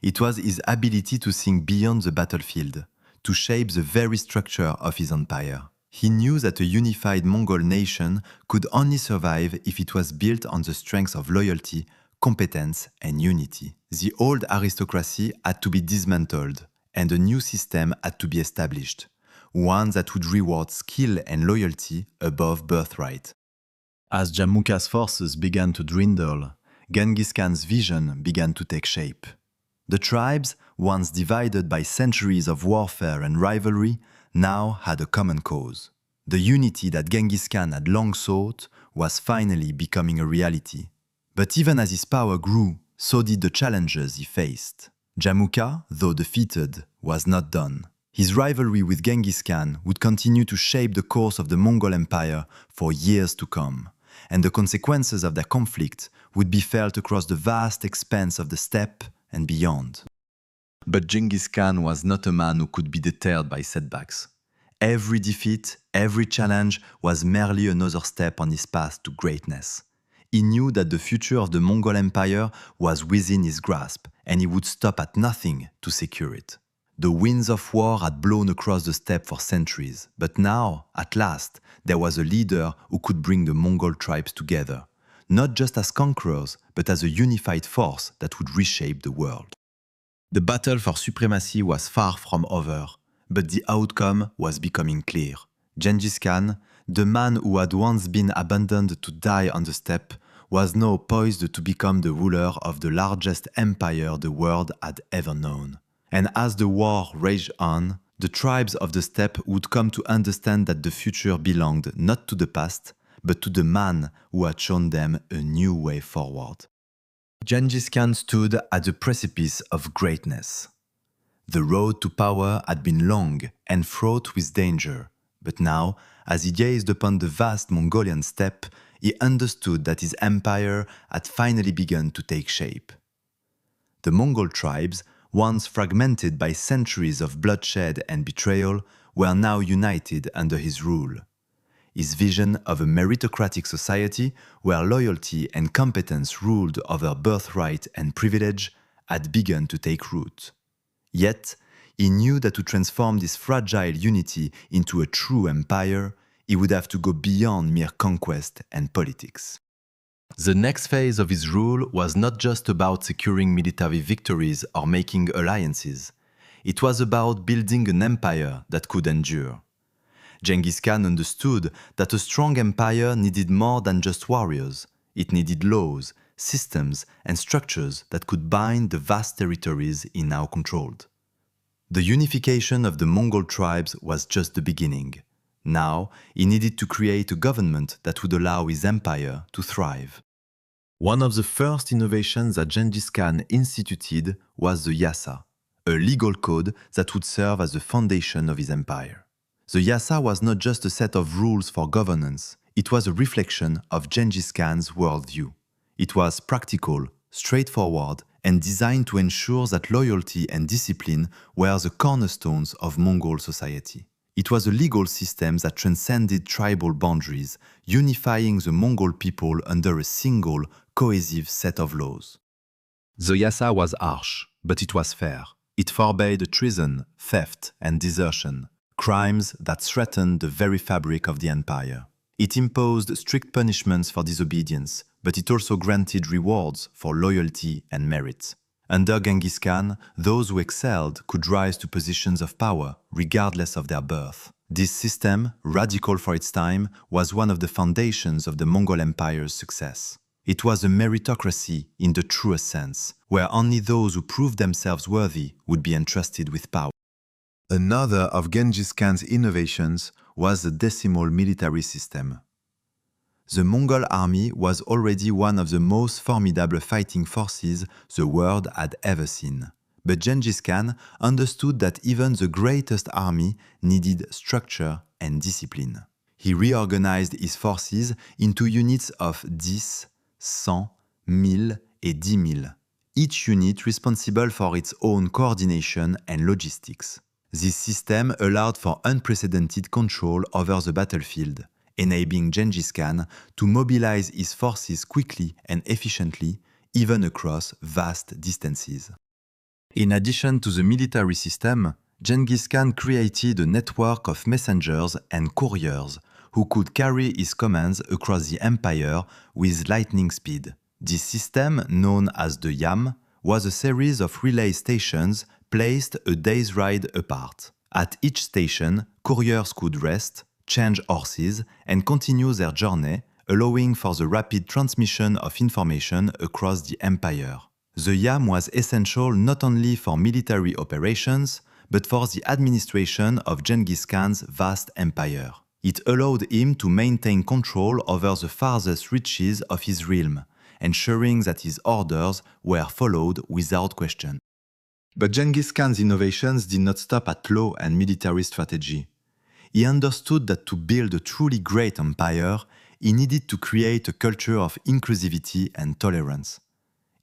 It was his ability to think beyond the battlefield, to shape the very structure of his empire. He knew that a unified Mongol nation could only survive if it was built on the strength of loyalty, competence, and unity. The old aristocracy had to be dismantled, and a new system had to be established, one that would reward skill and loyalty above birthright. As Jamukha's forces began to dwindle, Genghis Khan's vision began to take shape. The tribes, once divided by centuries of warfare and rivalry, now had a common cause. The unity that Genghis Khan had long sought was finally becoming a reality. But even as his power grew, so did the challenges he faced. Jamukha, though defeated, was not done. His rivalry with Genghis Khan would continue to shape the course of the Mongol Empire for years to come, and the consequences of their conflict would be felt across the vast expanse of the steppe and beyond. But Genghis Khan was not a man who could be deterred by setbacks. Every defeat, every challenge was merely another step on his path to greatness. He knew that the future of the Mongol Empire was within his grasp, and he would stop at nothing to secure it. The winds of war had blown across the steppe for centuries, but now, at last, there was a leader who could bring the Mongol tribes together, not just as conquerors, but as a unified force that would reshape the world. The battle for supremacy was far from over, but the outcome was becoming clear. Genghis Khan, the man who had once been abandoned to die on the steppe, was now poised to become the ruler of the largest empire the world had ever known. And as the war raged on, the tribes of the steppe would come to understand that the future belonged not to the past, but to the man who had shown them a new way forward. Genghis Khan stood at the precipice of greatness. The road to power had been long and fraught with danger, but now, as he gazed upon the vast Mongolian steppe, he understood that his empire had finally begun to take shape. The Mongol tribes, once fragmented by centuries of bloodshed and betrayal, were now united under his rule. His vision of a meritocratic society where loyalty and competence ruled over birthright and privilege had begun to take root. Yet, he knew that to transform this fragile unity into a true empire, he would have to go beyond mere conquest and politics. The next phase of his rule was not just about securing military victories or making alliances. It was about building an empire that could endure. Genghis Khan understood that a strong empire needed more than just warriors. It needed laws, systems, and structures that could bind the vast territories he now controlled. The unification of the Mongol tribes was just the beginning. Now, he needed to create a government that would allow his empire to thrive. One of the first innovations that Genghis Khan instituted was the Yasa, a legal code that would serve as the foundation of his empire. The Yasa was not just a set of rules for governance, It was a reflection of Genghis Khan's worldview. It was practical, straightforward, and designed to ensure that loyalty and discipline were the cornerstones of Mongol society. It was a legal system that transcended tribal boundaries, unifying the Mongol people under a single, cohesive set of laws. The yasa was harsh, but it was fair. It forbade treason, theft, and desertion, crimes that threatened the very fabric of the empire. It imposed strict punishments for disobedience, but it also granted rewards for loyalty and merit. Under Genghis Khan, those who excelled could rise to positions of power, regardless of their birth. This system, radical for its time, was one of the foundations of the Mongol Empire's success. It was a meritocracy in the truest sense, where only those who proved themselves worthy would be entrusted with power. Another of Genghis Khan's innovations was the decimal military system. The Mongol army was already one of the most formidable fighting forces the world had ever seen. But Genghis Khan understood that even the greatest army needed structure and discipline. He reorganized his forces into units of 10, 100, 1000 et 10 000, each unit responsible for its own coordination and logistics. This system allowed for unprecedented control over the battlefield, enabling Genghis Khan to mobilize his forces quickly and efficiently, even across vast distances. In addition to the military system, Genghis Khan created a network of messengers and couriers who could carry his commands across the empire with lightning speed. This system, known as the yam, was a series of relay stations placed a day's ride apart. At each station, couriers could rest, change horses, and continue their journey, allowing for the rapid transmission of information across the empire. The yam was essential not only for military operations, but for the administration of Genghis Khan's vast empire. It allowed him to maintain control over the farthest reaches of his realm, ensuring that his orders were followed without question. But Genghis Khan's innovations did not stop at law and military strategy. He understood that to build a truly great empire, he needed to create a culture of inclusivity and tolerance.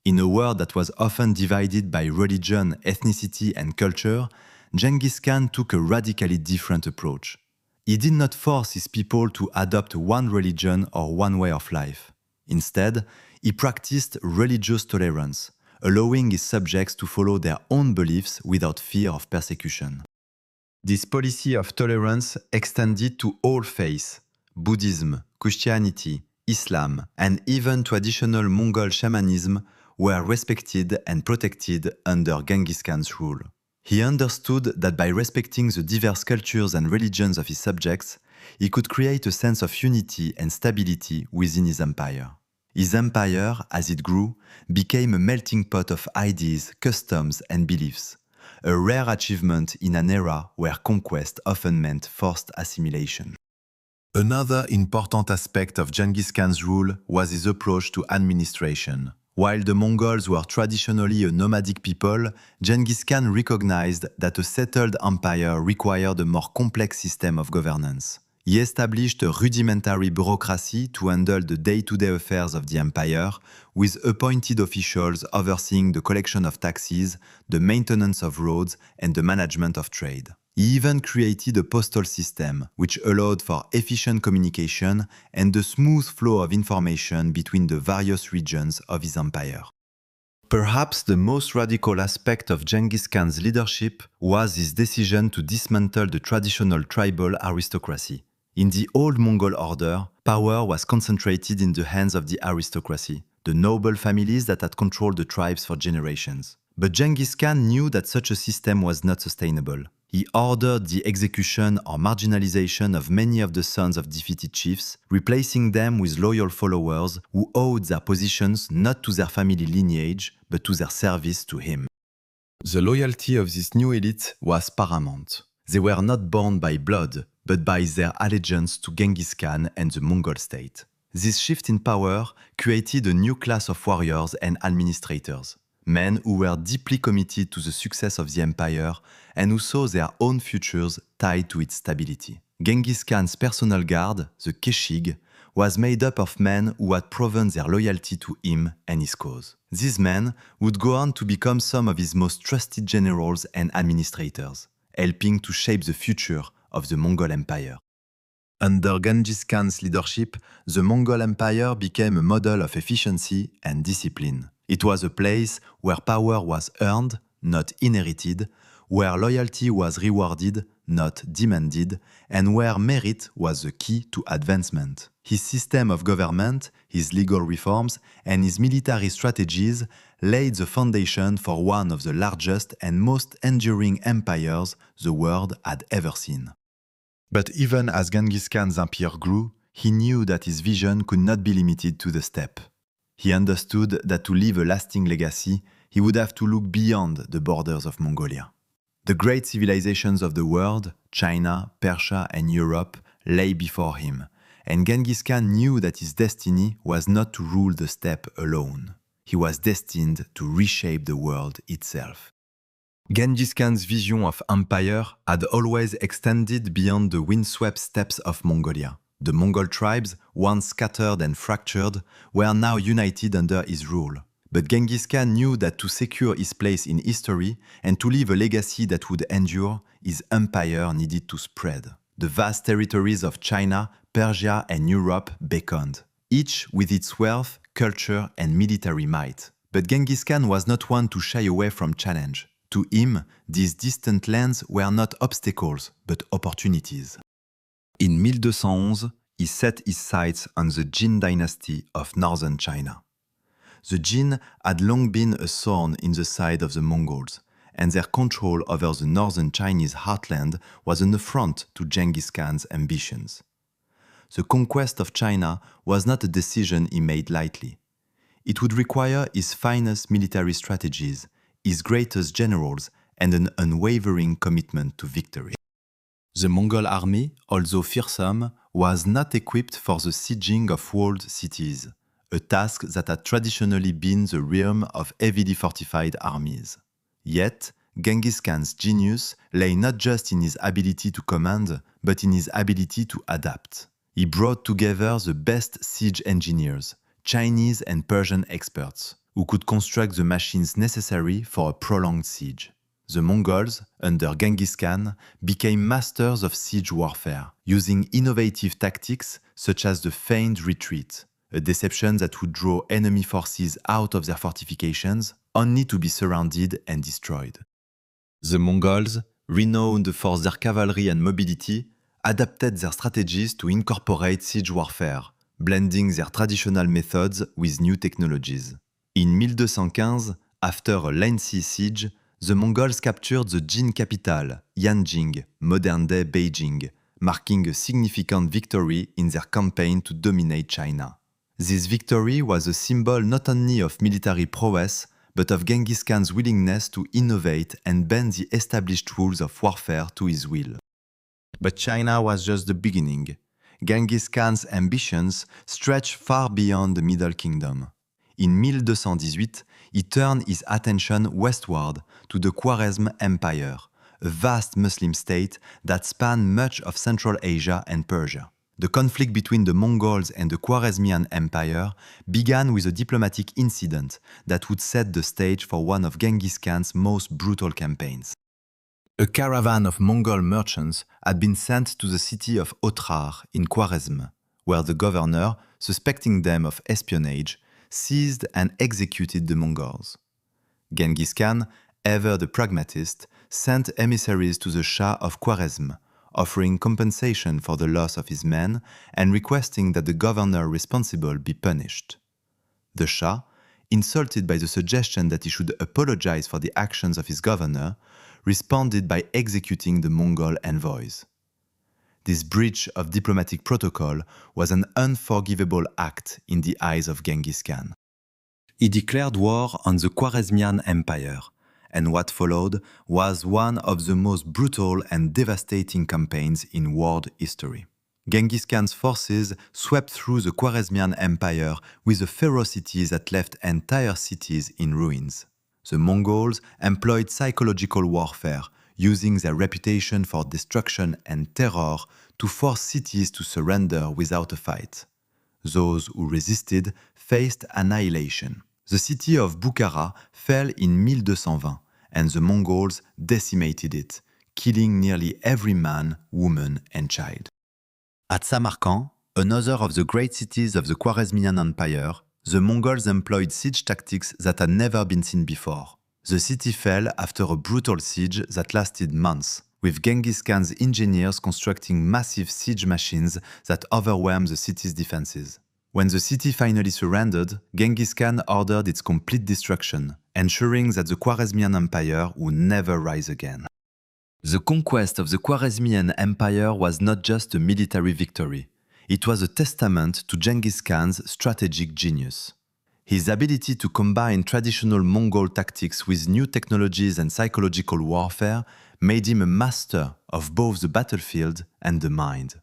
In a world that was often divided by religion, ethnicity, and culture, Genghis Khan took a radically different approach. He did not force his people to adopt one religion or one way of life. Instead, he practiced religious tolerance, allowing his subjects to follow their own beliefs without fear of persecution. This policy of tolerance extended to all faiths: Buddhism, Christianity, Islam, and even traditional Mongol shamanism were respected and protected under Genghis Khan's rule. He understood that by respecting the diverse cultures and religions of his subjects, he could create a sense of unity and stability within his empire. His empire, as it grew, became a melting pot of ideas, customs, and beliefs, a rare achievement in an era where conquest often meant forced assimilation. Another important aspect of Genghis Khan's rule was his approach to administration. While the Mongols were traditionally a nomadic people, Genghis Khan recognized that a settled empire required a more complex system of governance. He established a rudimentary bureaucracy to handle the day-to-day affairs of the empire, with appointed officials overseeing the collection of taxes, the maintenance of roads, and the management of trade. He even created a postal system, which allowed for efficient communication and the smooth flow of information between the various regions of his empire. Perhaps the most radical aspect of Genghis Khan's leadership was his decision to dismantle the traditional tribal aristocracy. In the old Mongol order, power was concentrated in the hands of the aristocracy, the noble families that had controlled the tribes for generations. But Genghis Khan knew that such a system was not sustainable. He ordered the execution or marginalization of many of the sons of defeated chiefs, replacing them with loyal followers who owed their positions not to their family lineage, but to their service to him. The loyalty of this new elite was paramount. They were not born by blood, but by their allegiance to Genghis Khan and the Mongol state. This shift in power created a new class of warriors and administrators, men who were deeply committed to the success of the empire and who saw their own futures tied to its stability. Genghis Khan's personal guard, the Keshig, was made up of men who had proven their loyalty to him and his cause. These men would go on to become some of his most trusted generals and administrators, helping to shape the future of the Mongol Empire. Under Genghis Khan's leadership, the Mongol Empire became a model of efficiency and discipline. It was a place where power was earned, not inherited, where loyalty was rewarded, not demanded, and where merit was the key to advancement. His system of government, his legal reforms, and his military strategies laid the foundation for one of the largest and most enduring empires the world had ever seen. But even as Genghis Khan's empire grew, he knew that his vision could not be limited to the steppe. He understood that to leave a lasting legacy, he would have to look beyond the borders of Mongolia. The great civilizations of the world, China, Persia, and Europe, lay before him, and Genghis Khan knew that his destiny was not to rule the steppe alone. He was destined to reshape the world itself. Genghis Khan's vision of empire had always extended beyond the windswept steppes of Mongolia. The Mongol tribes, once scattered and fractured, were now united under his rule. But Genghis Khan knew that to secure his place in history and to leave a legacy that would endure, his empire needed to spread. The vast territories of China, Persia, and Europe beckoned, each with its wealth, culture, and military might. But Genghis Khan was not one to shy away from challenge. To him, these distant lands were not obstacles, but opportunities. In 1211, he set his sights on the Jin dynasty of northern China. The Jin had long been a thorn in the side of the Mongols, and their control over the northern Chinese heartland was an affront to Genghis Khan's ambitions. The conquest of China was not a decision he made lightly. It would require his finest military strategies, his greatest generals, and an unwavering commitment to victory. The Mongol army, although fearsome, was not equipped for the sieging of walled cities, a task that had traditionally been the realm of heavily fortified armies. Yet, Genghis Khan's genius lay not just in his ability to command, but in his ability to adapt. He brought together the best siege engineers, Chinese and Persian experts, who could construct the machines necessary for a prolonged siege. The Mongols, under Genghis Khan, became masters of siege warfare, using innovative tactics such as the feigned retreat, a deception that would draw enemy forces out of their fortifications, only to be surrounded and destroyed. The Mongols, renowned for their cavalry and mobility, adapted their strategies to incorporate siege warfare, blending their traditional methods with new technologies. In 1215, after a lengthy siege, the Mongols captured the Jin capital, Yanjing, modern-day Beijing, marking a significant victory in their campaign to dominate China. This victory was a symbol not only of military prowess, but of Genghis Khan's willingness to innovate and bend the established rules of warfare to his will. But China was just the beginning. Genghis Khan's ambitions stretched far beyond the Middle Kingdom. In 1218, he turned his attention westward to the Khwarezm Empire, a vast Muslim state that spanned much of Central Asia and Persia. The conflict between the Mongols and the Khwarezmian Empire began with a diplomatic incident that would set the stage for one of Genghis Khan's most brutal campaigns. A caravan of Mongol merchants had been sent to the city of Otrar in Khwarezm, where the governor, suspecting them of espionage, seized and executed the Mongols. Genghis Khan, ever the pragmatist, sent emissaries to the Shah of Khwarezm, offering compensation for the loss of his men and requesting that the governor responsible be punished. The Shah, insulted by the suggestion that he should apologize for the actions of his governor, responded by executing the Mongol envoys. This breach of diplomatic protocol was an unforgivable act in the eyes of Genghis Khan. He declared war on the Khwarezmian Empire, and what followed was one of the most brutal and devastating campaigns in world history. Genghis Khan's forces swept through the Khwarezmian Empire with a ferocity that left entire cities in ruins. The Mongols employed psychological warfare, using their reputation for destruction and terror to force cities to surrender without a fight. Those who resisted faced annihilation. The city of Bukhara fell in 1220, and the Mongols decimated it, killing nearly every man, woman, and child. At Samarkand, another of the great cities of the Khwarezmian Empire, the Mongols employed siege tactics that had never been seen before. The city fell after a brutal siege that lasted months, with Genghis Khan's engineers constructing massive siege machines that overwhelmed the city's defenses. When the city finally surrendered, Genghis Khan ordered its complete destruction, ensuring that the Khwarezmian Empire would never rise again. The conquest of the Khwarezmian Empire was not just a military victory. It was a testament to Genghis Khan's strategic genius. His ability to combine traditional Mongol tactics with new technologies and psychological warfare made him a master of both the battlefield and the mind.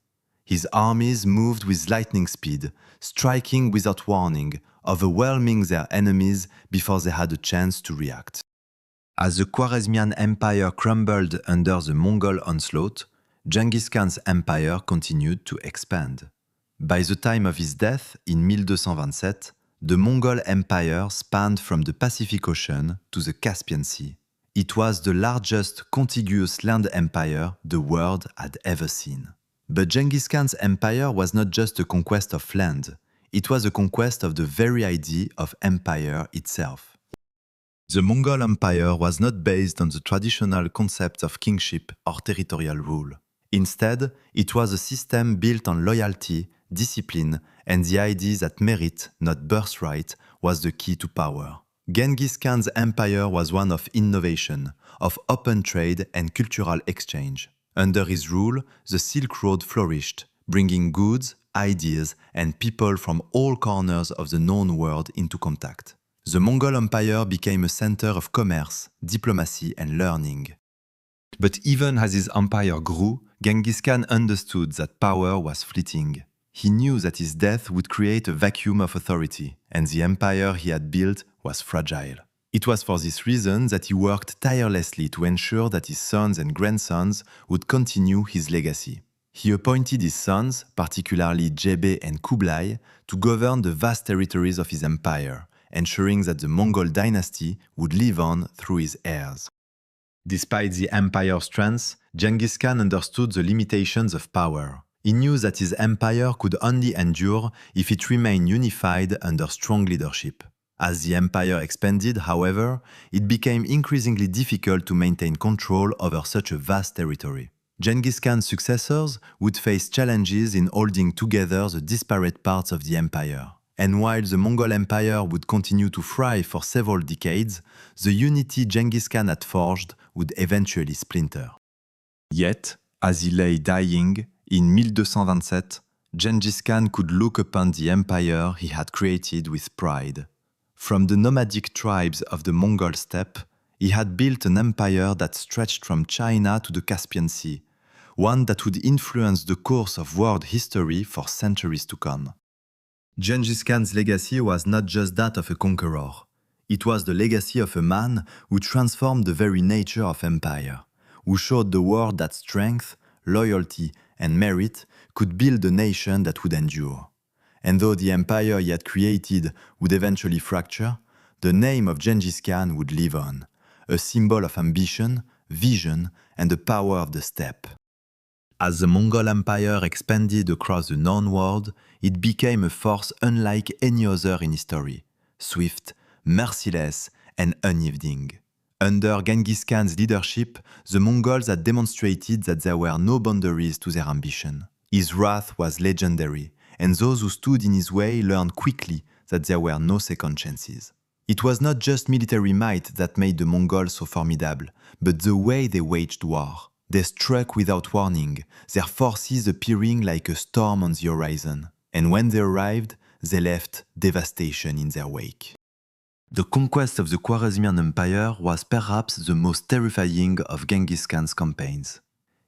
His armies moved with lightning speed, striking without warning, overwhelming their enemies before they had a chance to react. As the Khwarezmian Empire crumbled under the Mongol onslaught, Genghis Khan's empire continued to expand. By the time of his death in 1227, the Mongol Empire spanned from the Pacific Ocean to the Caspian Sea. It was the largest contiguous land empire the world had ever seen. But Genghis Khan's empire was not just a conquest of land, it was a conquest of the very idea of empire itself. The Mongol Empire was not based on the traditional concepts of kingship or territorial rule. Instead, it was a system built on loyalty, discipline, and the idea that merit, not birthright, was the key to power. Genghis Khan's empire was one of innovation, of open trade and cultural exchange. Under his rule, the Silk Road flourished, bringing goods, ideas, and people from all corners of the known world into contact. The Mongol Empire became a center of commerce, diplomacy, and learning. But even as his empire grew, Genghis Khan understood that power was fleeting. He knew that his death would create a vacuum of authority, and the empire he had built was fragile. It was for this reason that he worked tirelessly to ensure that his sons and grandsons would continue his legacy. He appointed his sons, particularly Jebe and Kublai, to govern the vast territories of his empire, ensuring that the Mongol dynasty would live on through his heirs. Despite the empire's strength, Genghis Khan understood the limitations of power. He knew that his empire could only endure if it remained unified under strong leadership. As the empire expanded, however, it became increasingly difficult to maintain control over such a vast territory. Genghis Khan's successors would face challenges in holding together the disparate parts of the empire. And while the Mongol Empire would continue to thrive for several decades, the unity Genghis Khan had forged would eventually splinter. Yet, as he lay dying, in 1227, Genghis Khan could look upon the empire he had created with pride. From the nomadic tribes of the Mongol steppe, he had built an empire that stretched from China to the Caspian Sea, one that would influence the course of world history for centuries to come. Genghis Khan's legacy was not just that of a conqueror. It was the legacy of a man who transformed the very nature of empire, who showed the world that strength, loyalty, and merit could build a nation that would endure. And though the empire he had created would eventually fracture, the name of Genghis Khan would live on, a symbol of ambition, vision, and the power of the steppe. As the Mongol Empire expanded across the known world, it became a force unlike any other in history, swift, merciless, and unyielding. Under Genghis Khan's leadership, the Mongols had demonstrated that there were no boundaries to their ambition. His wrath was legendary, and those who stood in his way learned quickly that there were no second chances. It was not just military might that made the Mongols so formidable, but the way they waged war. They struck without warning, their forces appearing like a storm on the horizon. And when they arrived, they left devastation in their wake. The conquest of the Khwarezmian Empire was perhaps the most terrifying of Genghis Khan's campaigns.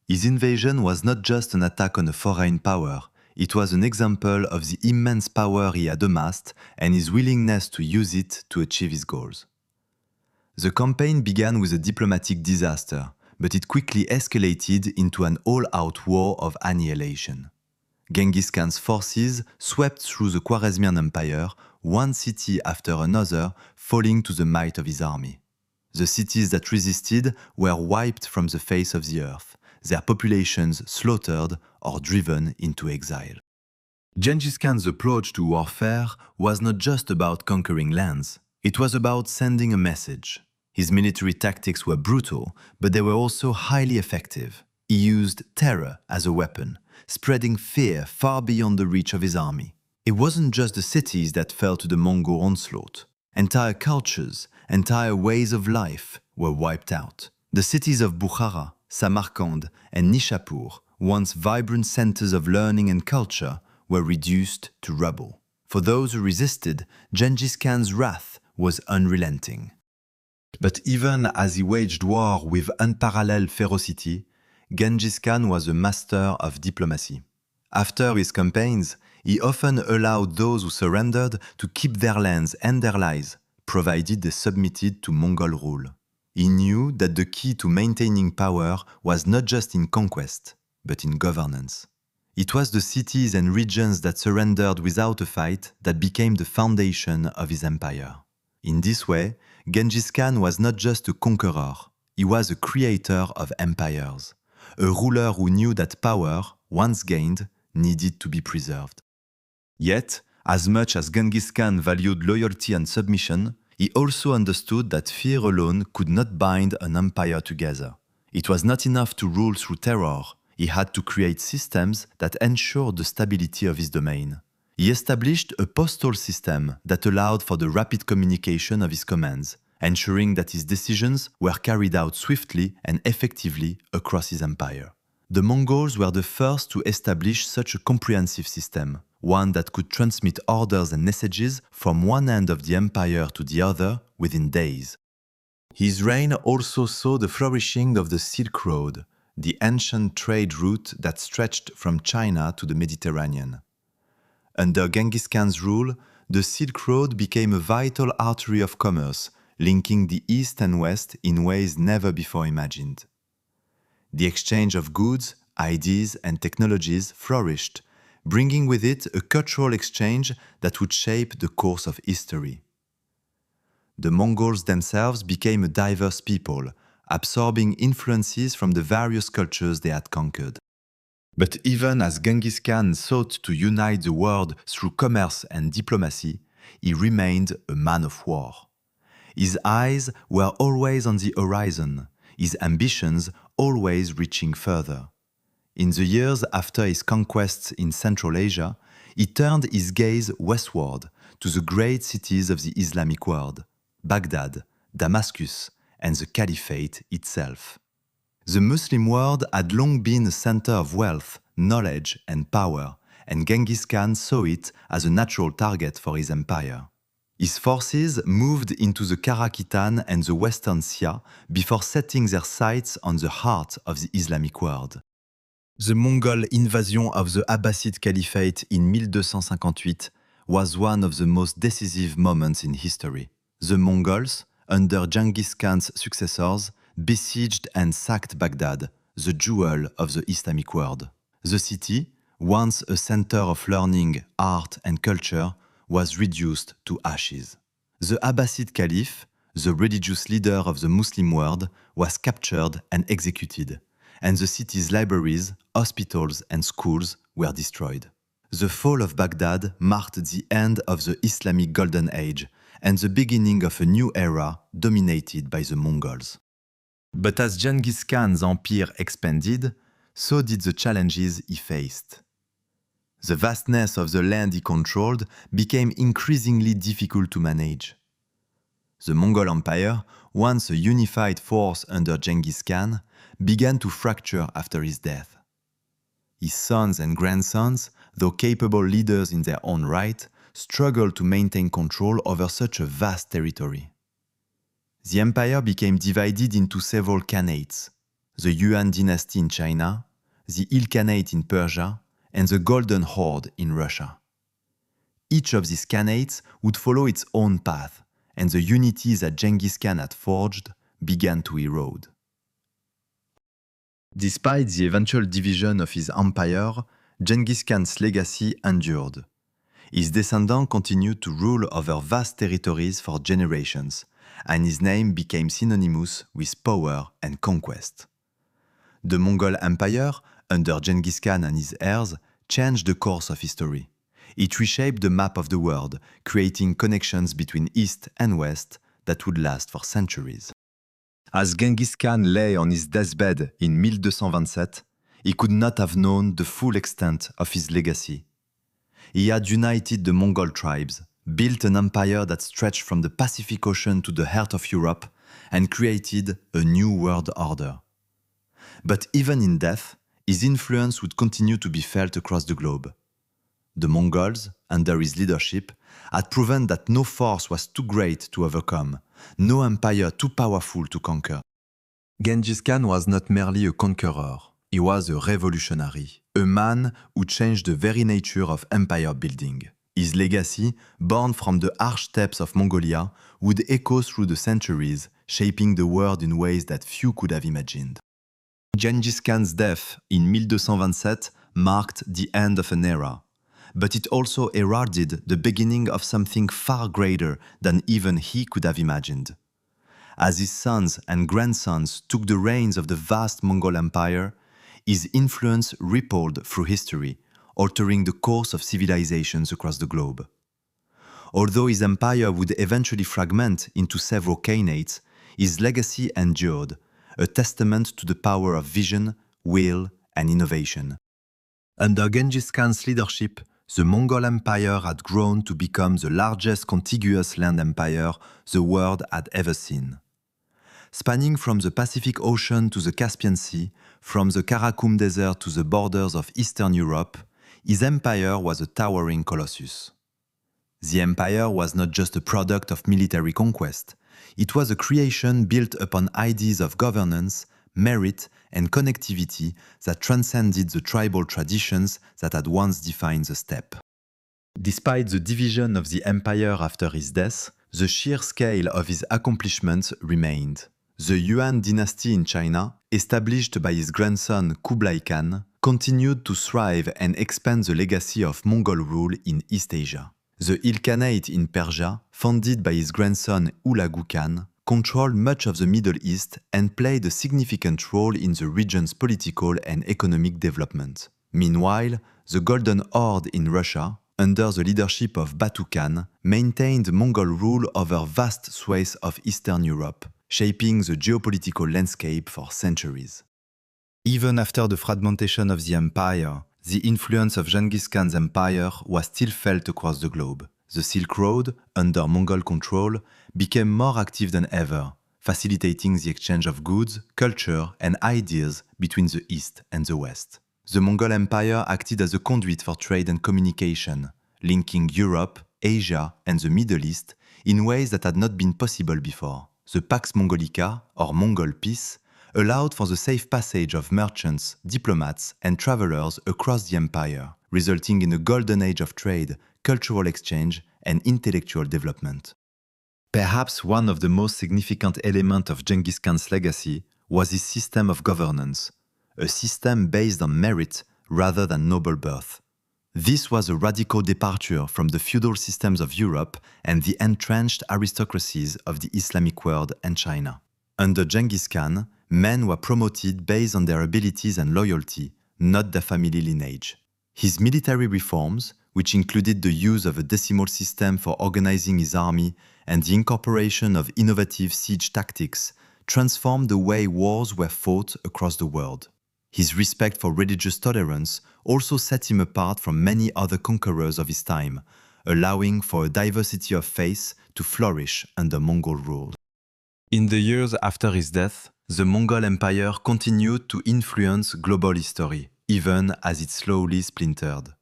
His invasion was not just an attack on a foreign power, it was an example of the immense power he had amassed and his willingness to use it to achieve his goals. The campaign began with a diplomatic disaster, but it quickly escalated into an all-out war of annihilation. Genghis Khan's forces swept through the Khwarezmian Empire, one city after another falling to the might of his army. The cities that resisted were wiped from the face of the earth, their populations slaughtered or driven into exile. Genghis Khan's approach to warfare was not just about conquering lands, it was about sending a message. His military tactics were brutal, but they were also highly effective. He used terror as a weapon, spreading fear far beyond the reach of his army. It wasn't just the cities that fell to the Mongol onslaught. Entire cultures, entire ways of life were wiped out. The cities of Bukhara, Samarkand, and Nishapur, once vibrant centers of learning and culture, were reduced to rubble. For those who resisted, Genghis Khan's wrath was unrelenting. But even as he waged war with unparalleled ferocity, Genghis Khan was a master of diplomacy. After his campaigns, he often allowed those who surrendered to keep their lands and their lives, provided they submitted to Mongol rule. He knew that the key to maintaining power was not just in conquest, but in governance. It was the cities and regions that surrendered without a fight that became the foundation of his empire. In this way, Genghis Khan was not just a conqueror, he was a creator of empires, a ruler who knew that power, once gained, needed to be preserved. Yet, as much as Genghis Khan valued loyalty and submission, he also understood that fear alone could not bind an empire together. It was not enough to rule through terror. He had to create systems that ensured the stability of his domain. He established a postal system that allowed for the rapid communication of his commands, ensuring that his decisions were carried out swiftly and effectively across his empire. The Mongols were the first to establish such a comprehensive system, one that could transmit orders and messages from one end of the empire to the other within days. His reign also saw the flourishing of the Silk Road, the ancient trade route that stretched from China to the Mediterranean. Under Genghis Khan's rule, the Silk Road became a vital artery of commerce, linking the East and West in ways never before imagined. The exchange of goods, ideas, and technologies flourished, bringing with it a cultural exchange that would shape the course of history. The Mongols themselves became a diverse people, absorbing influences from the various cultures they had conquered. But even as Genghis Khan sought to unite the world through commerce and diplomacy, he remained a man of war. His eyes were always on the horizon, his ambitions always reaching further. In the years after his conquests in Central Asia, he turned his gaze westward to the great cities of the Islamic world, Baghdad, Damascus, and the Caliphate itself. The Muslim world had long been a center of wealth, knowledge, and power, and Genghis Khan saw it as a natural target for his empire. His forces moved into the Karakitan and the Western Sia before setting their sights on the heart of the Islamic world. The Mongol invasion of the Abbasid Caliphate in 1258 was one of the most decisive moments in history. The Mongols, under Genghis Khan's successors, besieged and sacked Baghdad, the jewel of the Islamic world. The city, once a center of learning, art, and culture, was reduced to ashes. The Abbasid Caliph, the religious leader of the Muslim world, was captured and executed, and the city's libraries, hospitals, and schools were destroyed. The fall of Baghdad marked the end of the Islamic Golden Age and the beginning of a new era dominated by the Mongols. But as Genghis Khan's empire expanded, so did the challenges he faced. The vastness of the land he controlled became increasingly difficult to manage. The Mongol Empire, once a unified force under Genghis Khan, began to fracture after his death. His sons and grandsons, though capable leaders in their own right, struggled to maintain control over such a vast territory. The empire became divided into several khanates: the Yuan dynasty in China, the Ilkhanate in Persia, and the Golden Horde in Russia. Each of these khanates would follow its own path, and the unity that Genghis Khan had forged began to erode. Despite the eventual division of his empire, Genghis Khan's legacy endured. His descendants continued to rule over vast territories for generations, and his name became synonymous with power and conquest. The Mongol Empire, under Genghis Khan and his heirs, changed the course of history. It reshaped the map of the world, creating connections between East and West that would last for centuries. As Genghis Khan lay on his deathbed in 1227, he could not have known the full extent of his legacy. He had united the Mongol tribes, built an empire that stretched from the Pacific Ocean to the heart of Europe, and created a new world order. But even in death, his influence would continue to be felt across the globe. The Mongols, under his leadership, had proven that no force was too great to overcome, no empire too powerful to conquer. Genghis Khan was not merely a conqueror, he was a revolutionary, a man who changed the very nature of empire building. His legacy, born from the harsh steppes of Mongolia, would echo through the centuries, shaping the world in ways that few could have imagined. Genghis Khan's death in 1227 marked the end of an era, but it also heralded the beginning of something far greater than even he could have imagined. As his sons and grandsons took the reins of the vast Mongol Empire, his influence rippled through history, altering the course of civilizations across the globe. Although his empire would eventually fragment into several khanates, his legacy endured, a testament to the power of vision, will, and innovation. Under Genghis Khan's leadership, the Mongol Empire had grown to become the largest contiguous land empire the world had ever seen. Spanning from the Pacific Ocean to the Caspian Sea, from the Karakum Desert to the borders of Eastern Europe, his empire was a towering colossus. The empire was not just a product of military conquest. It was a creation built upon ideas of governance, merit, and connectivity that transcended the tribal traditions that had once defined the steppe. Despite the division of the empire after his death, the sheer scale of his accomplishments remained. The Yuan dynasty in China, established by his grandson Kublai Khan, continued to thrive and expand the legacy of Mongol rule in East Asia. The Ilkhanate in Persia, founded by his grandson Hulagu Khan, controlled much of the Middle East and played a significant role in the region's political and economic development. Meanwhile, the Golden Horde in Russia, under the leadership of Batu Khan, maintained Mongol rule over vast swathes of Eastern Europe, shaping the geopolitical landscape for centuries. Even after the fragmentation of the empire, the influence of Genghis Khan's empire was still felt across the globe. The Silk Road, under Mongol control, became more active than ever, facilitating the exchange of goods, culture, and ideas between the East and the West. The Mongol Empire acted as a conduit for trade and communication, linking Europe, Asia, and the Middle East in ways that had not been possible before. The Pax Mongolica, or Mongol peace, allowed for the safe passage of merchants, diplomats, and travelers across the empire, resulting in a golden age of trade, cultural exchange, and intellectual development. Perhaps one of the most significant elements of Genghis Khan's legacy was his system of governance, a system based on merit rather than noble birth. This was a radical departure from the feudal systems of Europe and the entrenched aristocracies of the Islamic world and China. Under Genghis Khan, men were promoted based on their abilities and loyalty, not their family lineage. His military reforms, which included the use of a decimal system for organizing his army and the incorporation of innovative siege tactics, transformed the way wars were fought across the world. His respect for religious tolerance also set him apart from many other conquerors of his time, allowing for a diversity of faiths to flourish under Mongol rule. In the years after his death, the Mongol Empire continued to influence global history, even as it slowly splintered.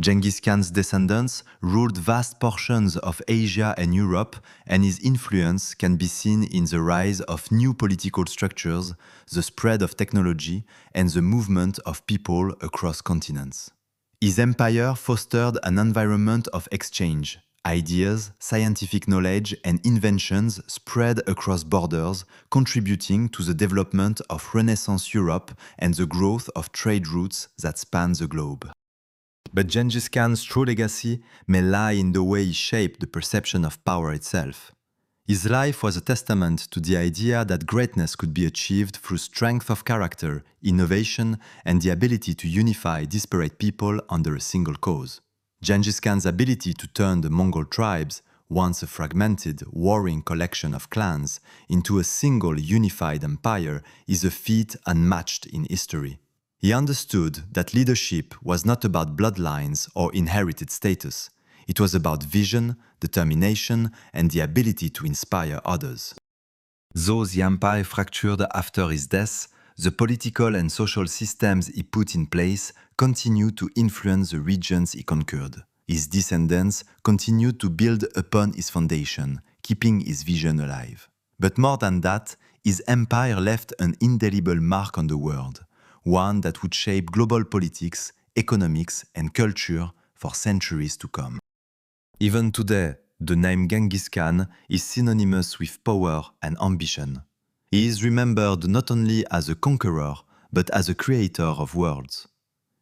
Genghis Khan's descendants ruled vast portions of Asia and Europe, and his influence can be seen in the rise of new political structures, the spread of technology, and the movement of people across continents. His empire fostered an environment of exchange. Ideas, scientific knowledge, and inventions spread across borders, contributing to the development of Renaissance Europe and the growth of trade routes that span the globe. But Genghis Khan's true legacy may lie in the way he shaped the perception of power itself. His life was a testament to the idea that greatness could be achieved through strength of character, innovation, and the ability to unify disparate people under a single cause. Genghis Khan's ability to turn the Mongol tribes, once a fragmented, warring collection of clans, into a single unified empire is a feat unmatched in history. He understood that leadership was not about bloodlines or inherited status. It was about vision, determination, and the ability to inspire others. Though the empire fractured after his death, the political and social systems he put in place continued to influence the regions he conquered. His descendants continued to build upon his foundation, keeping his vision alive. But more than that, his empire left an indelible mark on the world, one that would shape global politics, economics, and culture for centuries to come. Even today, the name Genghis Khan is synonymous with power and ambition. He is remembered not only as a conqueror, but as a creator of worlds.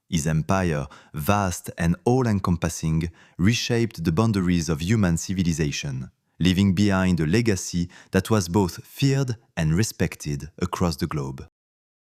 His empire, vast and all-encompassing, reshaped the boundaries of human civilization, leaving behind a legacy that was both feared and respected across the globe.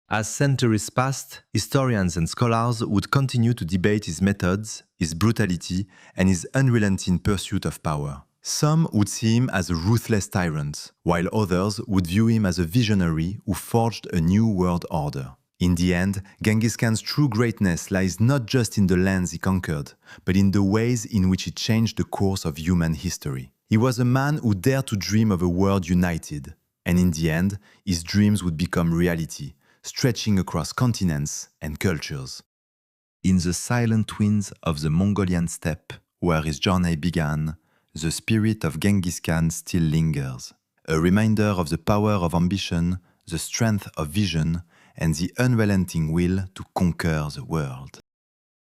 As centuries passed, historians and scholars would continue to debate his methods, his brutality, and his unrelenting pursuit of power. Some would see him as a ruthless tyrant, while others would view him as a visionary who forged a new world order. In the end, Genghis Khan's true greatness lies not just in the lands he conquered, but in the ways in which he changed the course of human history. He was a man who dared to dream of a world united, and in the end, his dreams would become reality, stretching across continents and cultures. In the silent winds of the Mongolian steppe, where his journey began, the spirit of Genghis Khan still lingers, a reminder of the power of ambition, the strength of vision, and the unrelenting will to conquer the world.